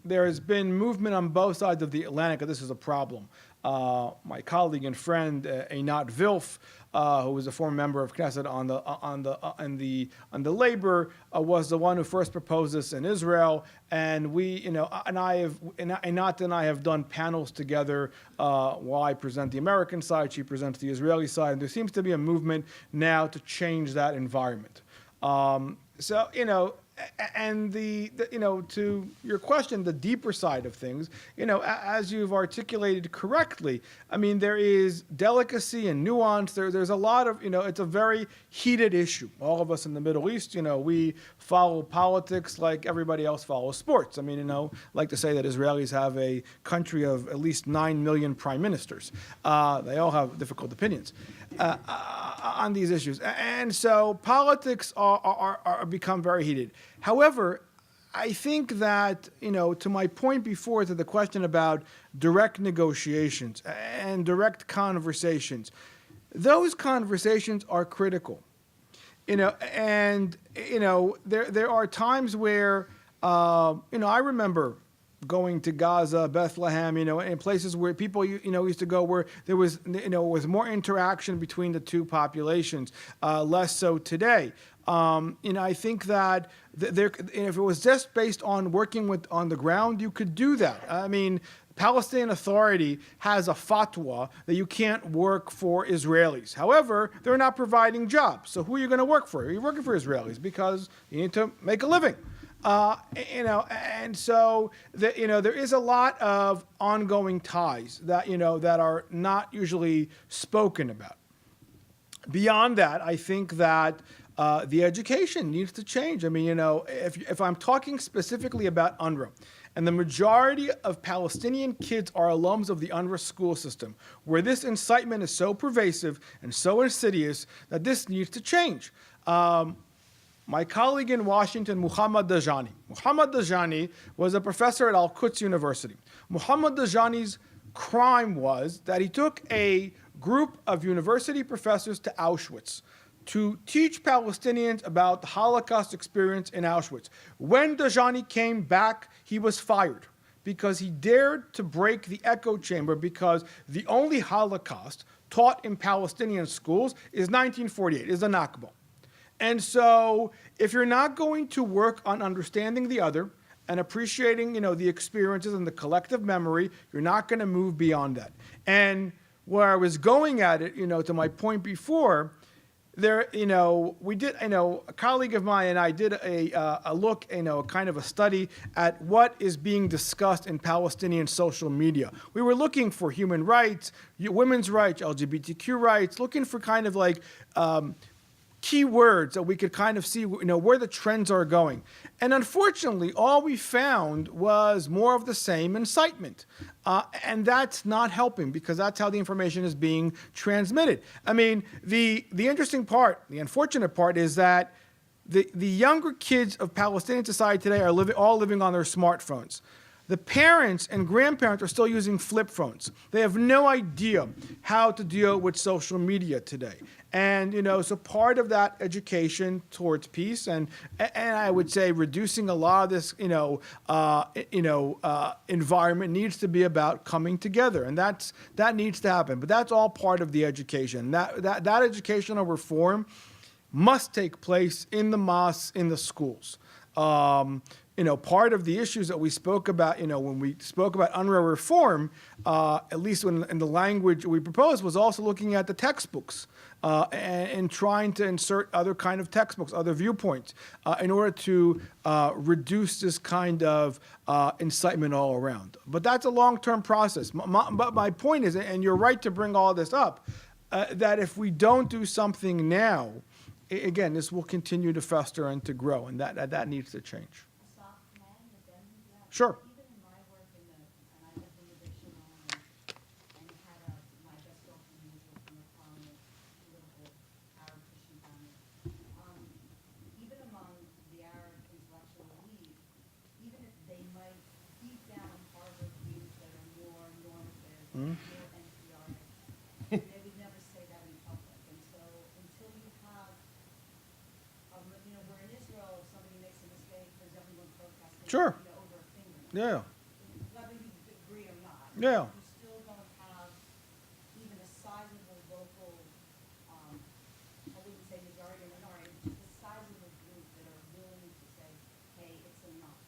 there has been movement on both sides of the Atlantic that this is a problem. My colleague and friend Einat Vilf, who was a former member of Knesset on the labor, was the one who first proposed this in Israel, and Einat and I have done panels together. While I present the American side, she presents the Israeli side, and there seems to be a movement now to change that environment. And to your question, the deeper side of things, as you've articulated correctly, I mean, there is delicacy and nuance. There's a lot of, it's a very heated issue. All of us in the Middle East, we follow politics like everybody else follows sports. I mean, like to say that Israelis have a country of at least 9 million prime ministers. They all have difficult opinions on these issues. And so politics are become very heated. However, I think that, to my point before, to the question about direct negotiations and direct conversations, those conversations are critical. There are times where, I remember going to Gaza, Bethlehem, and places where people, used to go where there was, was more interaction between the two populations, less so today. I think that if it was just based on working on the ground, you could do that. I mean, Palestinian Authority has a fatwa that you can't work for Israelis. However, they're not providing jobs. So who are you going to work for? You're working for Israelis because you need to make a living. And so there is a lot of ongoing ties that that are not usually spoken about. Beyond that, I think that the education needs to change. I mean, if I'm talking specifically about UNRWA, and the majority of Palestinian kids are alums of the UNRWA school system, where this incitement is so pervasive and so insidious that this needs to change. My colleague in Washington, Muhammad Dajani. Muhammad Dajani was a professor at Al-Quds University. Muhammad Dajani's crime was that he took a group of university professors to Auschwitz to teach Palestinians about the Holocaust experience in Auschwitz. When Dajani came back, he was fired because he dared to break the echo chamber, because the only Holocaust taught in Palestinian schools is 1948, is the Nakba. And so if you're not going to work on understanding the other and appreciating, the experiences and the collective memory, you're not going to move beyond that. And where I was going at it, to my point before, there, we did, a colleague of mine and I did a look, kind of a study at what is being discussed in Palestinian social media. We were looking for human rights, women's rights, LGBTQ rights, looking for kind of like key words that we could kind of see, where the trends are going. And unfortunately, all we found was more of the same incitement. And that's not helping, because that's how the information is being transmitted. I mean, the interesting part, the unfortunate part, is that the younger kids of Palestinian society today are all living on their smartphones. The parents and grandparents are still using flip phones. They have no idea how to deal with social media today. And, so part of that education towards peace and I would say reducing a lot of this, environment needs to be about coming together. And that needs to happen. But that's all part of the education. That educational reform must take place in the mosques, in the schools. Part of the issues that we spoke about, when we spoke about UNRWA reform, at least in the language we proposed, was also looking at the textbooks and trying to insert other kind of textbooks, other viewpoints, in order to reduce this kind of incitement all around. But that's a long-term process. But my point is, and you're right to bring all this up, that if we don't do something now, again, this will continue to fester and to grow, and that needs to change. Sure. Even in my work and I lived in the Dixon and had my best girlfriend who was from a prominent political Arab Christian family. Even among the Arab intellectual elite, even if they might deep down harbor views that are more normative, more NPR, they would never say that in public. And so until you have, where in Israel, if somebody makes a mistake, there's everyone protesting. Sure. Over a thing Yeah. whether you agree or not. Yeah. You still don't have even a sizable local, I wouldn't say majority or minority, just a sizable group that are willing to say, hey, it's enough.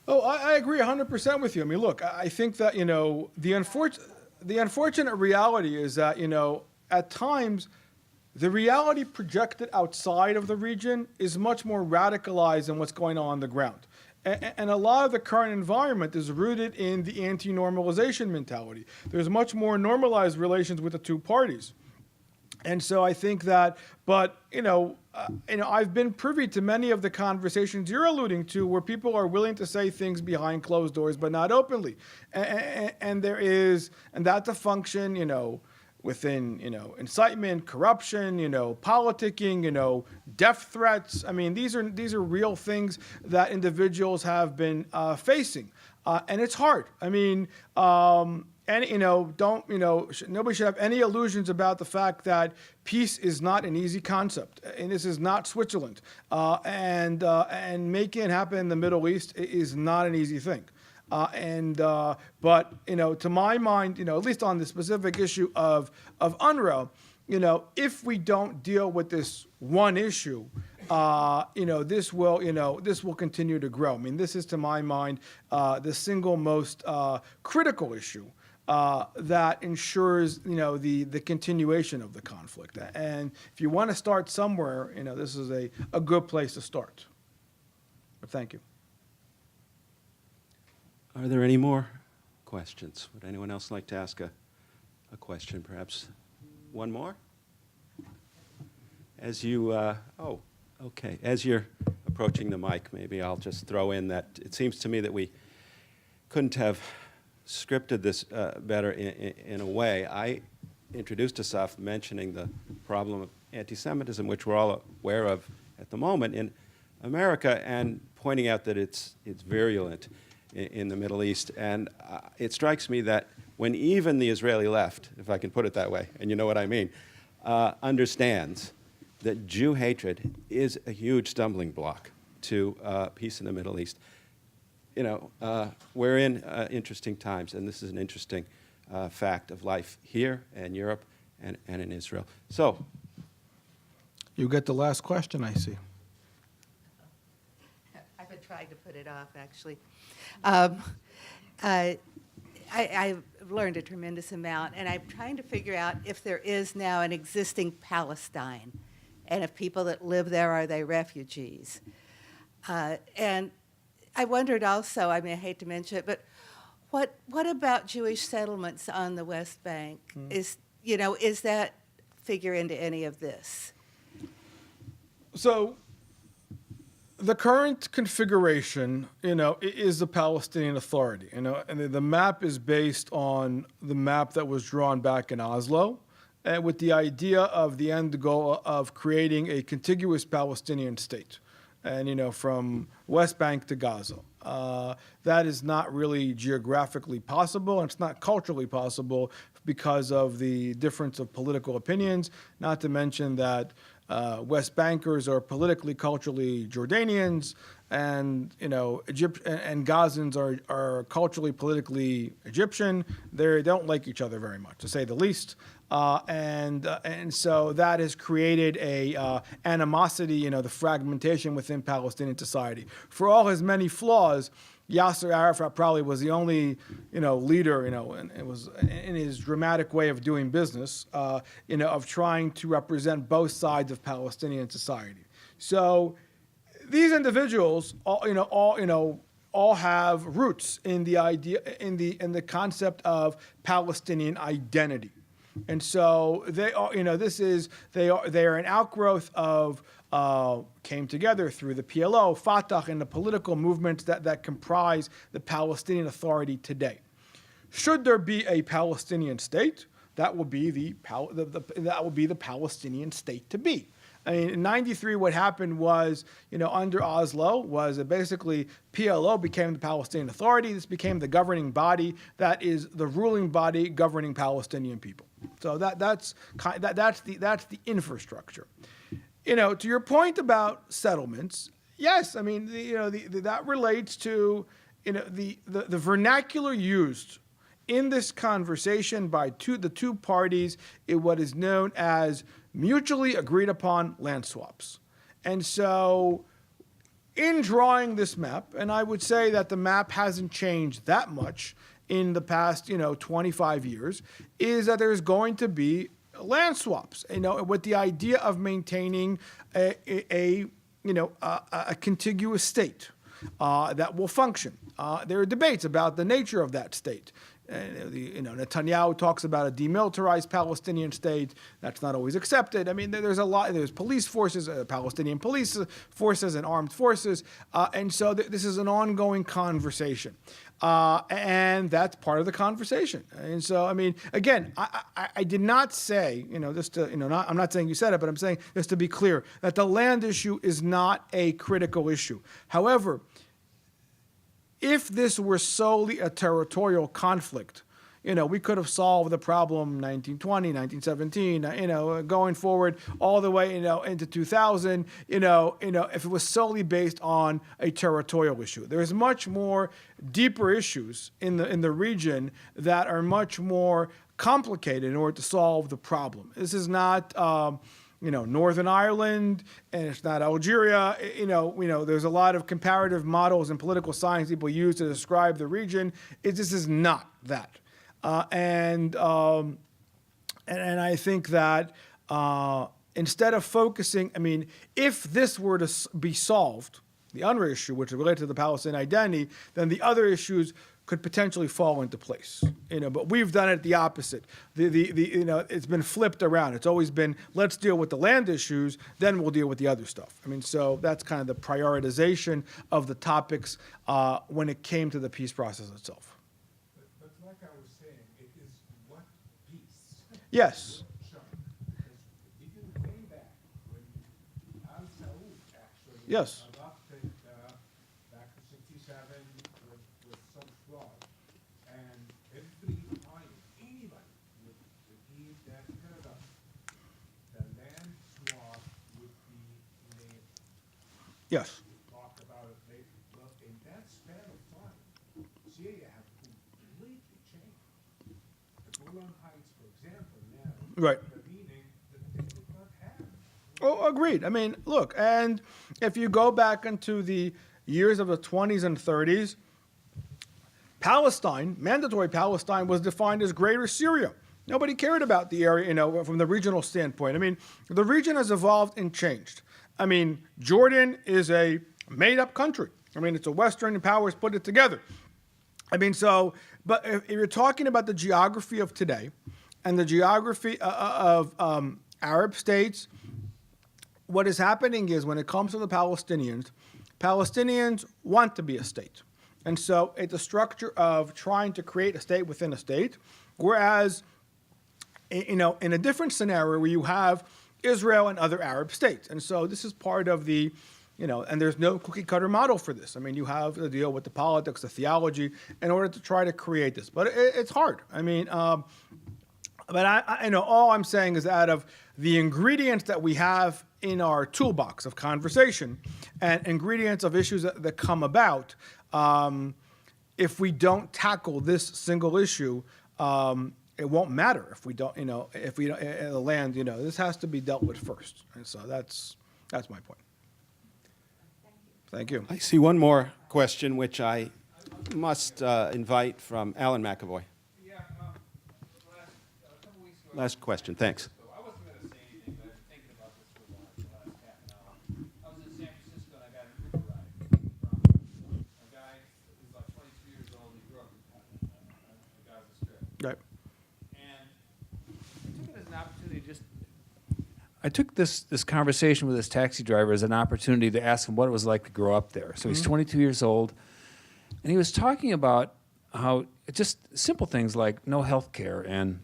Oh, I agree 100% with you. I mean, look, I think that, the unfortunate reality is that, at times, the reality projected outside of the region is much more radicalized than what's going on the ground. And a lot of the current environment is rooted in the anti-normalization mentality. There's much more normalized relations with the two parties. And so I think that, but, I've been privy to many of the conversations you're alluding to where people are willing to say things behind closed doors, but not openly. And that's a function, within, incitement, corruption, politicking, death threats. I mean, these are real things that individuals have been facing. And it's hard. I mean, nobody should have any illusions about the fact that peace is not an easy concept, and this is not Switzerland. And making it happen in the Middle East is not an easy thing. But to my mind, at least on the specific issue of UNRWA, if we don't deal with this one issue, this will continue to grow. I mean, this is, to my mind, the single most critical issue that ensures, the continuation of the conflict. And if you want to start somewhere, this is a good place to start. But thank you. Are there any more questions? Would anyone else like to ask a question? Perhaps one more? As you, okay. As you're approaching the mic, maybe I'll just throw in that it seems to me that we couldn't have scripted this better in a way. I introduced Asaf mentioning the problem of anti-Semitism, which we're all aware of at the moment in America, and pointing out that it's virulent in the Middle East. And it strikes me that when even the Israeli left, if I can put it that way, and you know what I mean, understands that Jew hatred is a huge stumbling block to peace in the Middle East. We're in interesting times, and this is an interesting fact of life here and Europe and in Israel. So, You get the last question, I see. I've been trying to put it off, actually. I've learned a tremendous amount, and I'm trying to figure out if there is now an existing Palestine, and if people that live there, are they refugees? And I wondered also, I hate to mention it, but what about Jewish settlements on the West Bank? Is that figure into any of this? So the current configuration, is the Palestinian Authority, and the map is based on the map that was drawn back in Oslo, and with the idea of the end goal of creating a contiguous Palestinian state, and from West Bank to Gaza. That is not really geographically possible, and it's not culturally possible because of the difference of political opinions, not to mention that West Bankers are politically, culturally Jordanians, and and Gazans are culturally, politically Egyptian. They don't like each other very much, to say the least, and so that has created a animosity, the fragmentation within Palestinian society. For all his many flaws, Yasser Arafat probably was the only, leader, and it was in his dramatic way of doing business, of trying to represent both sides of Palestinian society. So these individuals, all have roots in the idea, in the concept of Palestinian identity, and so they are, they are an outgrowth of. Came together through the PLO, Fatah, and the political movements that comprise the Palestinian Authority today. Should there be a Palestinian state, that will be the Palestinian state to be. I mean, in '93, what happened was, under Oslo, was that basically PLO became the Palestinian Authority. This became the governing body that is the ruling body governing Palestinian people. So that's the infrastructure. To your point about settlements, yes, that relates to the vernacular used in this conversation by the two parties is what is known as mutually agreed upon land swaps. And so in drawing this map, and I would say that the map hasn't changed that much in the past, 25 years, is that there's going to be land swaps, with the idea of maintaining a contiguous state that will function. There are debates about the nature of that state. Netanyahu talks about a demilitarized Palestinian state. That's not always accepted. I mean, there's a lot. There's police forces, Palestinian police forces, and armed forces, and so this is an ongoing conversation, and that's part of the conversation. And so, I mean, again, I did not say, just to, I'm not saying you said it, but I'm saying just to be clear that the land issue is not a critical issue. However, if this were solely a territorial conflict, we could have solved the problem 1920, 1917, going forward all the way, into 2000, if it was solely based on a territorial issue. There's much more deeper issues in the region that are much more complicated in order to solve the problem. This is not, Northern Ireland, and it's not Algeria. There's a lot of comparative models and political science people use to describe the region. This is not that. And I think that instead of focusing, if this were to be solved, the UNRWA issue, which is related to the Palestinian identity, then the other issues could potentially fall into place. But we've done it the opposite. It's been flipped around. It's always been, let's deal with the land issues, then we'll deal with the other stuff. So that's kind of the prioritization of the topics when it came to the peace process itself. But like I was saying, it is what peace? Yes. Because even way back when Al Saud actually Yes. adopted back to 67 with some flaws, and every time anybody would give that paradigm, the land swap would be made. Yes. Talk about it later. Well, in that span of time, Syria have completely changed. The Golan Heights, for example, now, Right. the meaning that they did not have. Oh, agreed. Look, and if you go back into the years of the 20s and 30s, Palestine, mandatory Palestine, was defined as Greater Syria. Nobody cared about the area, from the regional standpoint. The region has evolved and changed. Jordan is a made-up country. It's a Western powers put it together. But if you're talking about the geography of today and the geography of Arab states, what is happening is when it comes to the Palestinians want to be a state. And so it's a structure of trying to create a state within a state, whereas, in a different scenario where you have Israel and other Arab states. And so this is part of the, and there's no cookie cutter model for this. You have to deal with the politics, the theology, in order to try to create this. But it's hard. But I know all I'm saying is out of the ingredients that we have in our toolbox of conversation and ingredients of issues that come about, if we don't tackle this single issue, it won't matter if we don't, the land, this has to be dealt with first. And so that's my point. Thank you. I see one more question, which I must invite from Alan McAvoy. Yeah, a couple weeks ago. Last question, thanks. So I wasn't going to say anything, but I've been thinking about this for the last half an hour. I was in San Francisco and I got an Uber ride from a guy who's like 22 years old. He grew up in Gaza Strip. Right. And I took it as an opportunity I took this conversation with this taxi driver as an opportunity to ask him what it was like to grow up there. So he's 22 years old, and he was talking about how just simple things like no health care and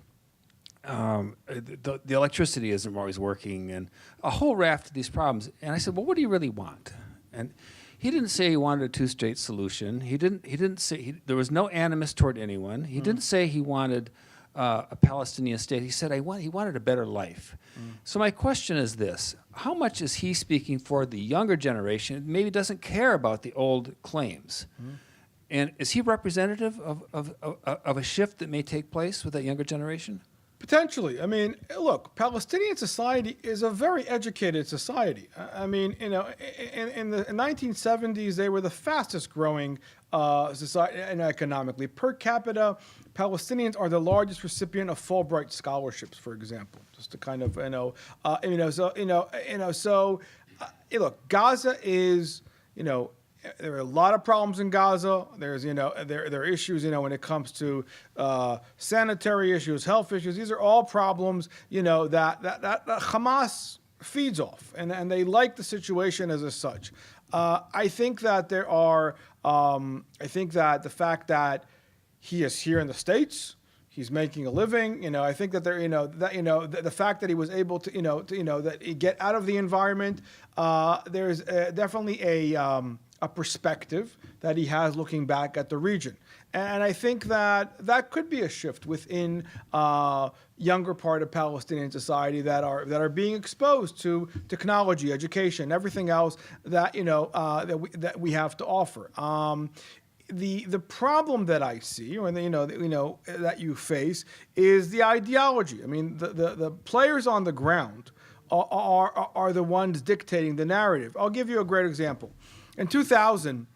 the electricity isn't always working and a whole raft of these problems. And I said, well, what do you really want? And he didn't say he wanted a two-state solution. He didn't say there was no animus toward anyone. He didn't say he wanted a Palestinian state. He said he wanted a better life. So my question is this: how much is he speaking for the younger generation? Maybe doesn't care about the old claims, And is he representative of a shift that may take place with that younger generation? Potentially. I mean, look, Palestinian society is a very educated society. I mean, you know, in the 1970s, they were the fastest growing society and economically. Per capita, Palestinians are the largest recipient of Fulbright scholarships, for example. Just to kind of, look, Gaza is, there are a lot of problems in Gaza. There's, there are issues, when it comes to sanitary issues, health issues. These are all problems, that Hamas feeds off, and they like the situation as such. I think that there are, I think that the fact that he is here in the States, he's making a living. I think that there, the fact that he was able to, that he get out of the environment. There's definitely a perspective that he has looking back at the region. And I think that that could be a shift within younger part of Palestinian society that are being exposed to technology, education, everything else that that we have to offer. The problem that I see, or that you face, is the ideology. I mean, the players on the ground are the ones dictating the narrative. I'll give you a great example. In 2000,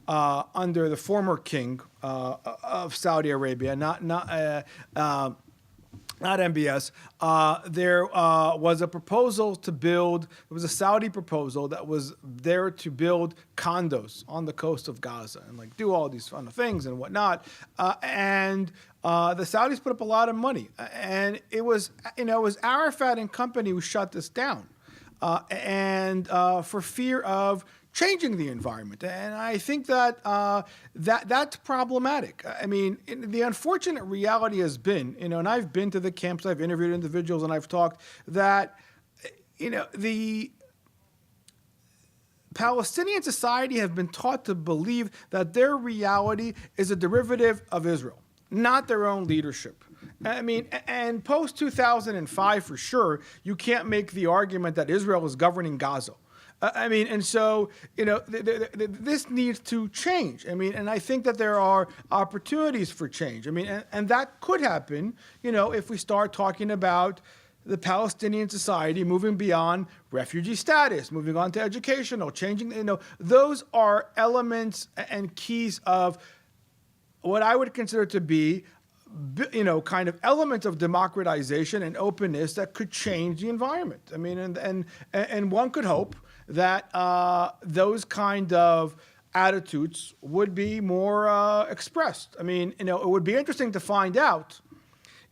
under the former king of Saudi Arabia, not MBS, there was a proposal to build. It was a Saudi proposal that was there to build condos on the coast of Gaza and do all these fun things and whatnot. And the Saudis put up a lot of money, and it was Arafat and company who shut this down, and for fear of changing the environment. And I think that that's problematic. I mean, the unfortunate reality has been, and I've been to the camps, I've interviewed individuals, and I've talked that, the Palestinian society have been taught to believe that their reality is a derivative of Israel, not their own leadership. I mean, and post 2005 for sure, you can't make the argument that Israel is governing Gaza. I mean, and so, this needs to change. I mean, and I think that there are opportunities for change. I mean, and that could happen, if we start talking about the Palestinian society moving beyond refugee status, moving on to educational, changing, those are elements and keys of what I would consider to be, kind of elements of democratization and openness that could change the environment. I mean, and one could hope that those kind of attitudes would be more expressed. I mean, it would be interesting to find out,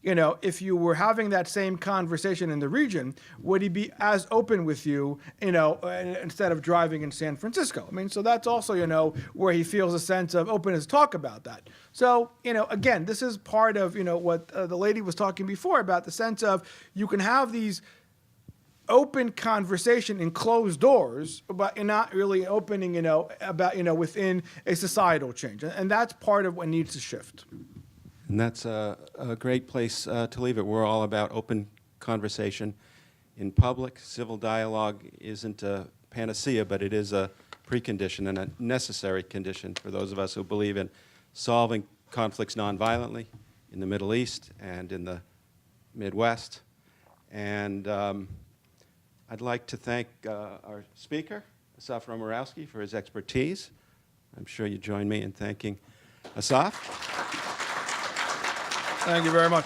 if you were having that same conversation in the region, would he be as open with you, instead of driving in San Francisco? I mean, so that's also, where he feels a sense of openness to talk about that. So, again, this is part of, what the lady was talking before about, the sense of you can have these open conversation in closed doors, but you're not really opening, about, within a societal change. And that's part of what needs to shift. And that's a great place to leave it. We're all about open conversation in public. Civil dialogue isn't a panacea, but it is a precondition and a necessary condition for those of us who believe in solving conflicts nonviolently in the Middle East and in the Midwest. And I'd like to thank our speaker, Asaf Romirowsky, for his expertise. I'm sure you join me in thanking Asaf. Thank you very much.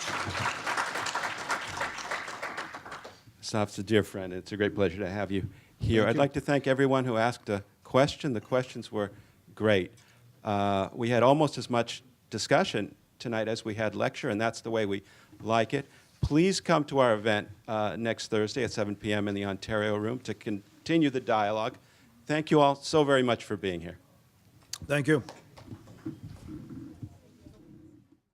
Asaf's a dear friend. It's a great pleasure to have you here. I'd like to thank everyone who asked a question. The questions were great. We had almost as much discussion tonight as we had lecture, and that's the way we like it. Please come to our event next Thursday at 7 p.m. in the Ontario Room to continue the dialogue. Thank you all so very much for being here. Thank you.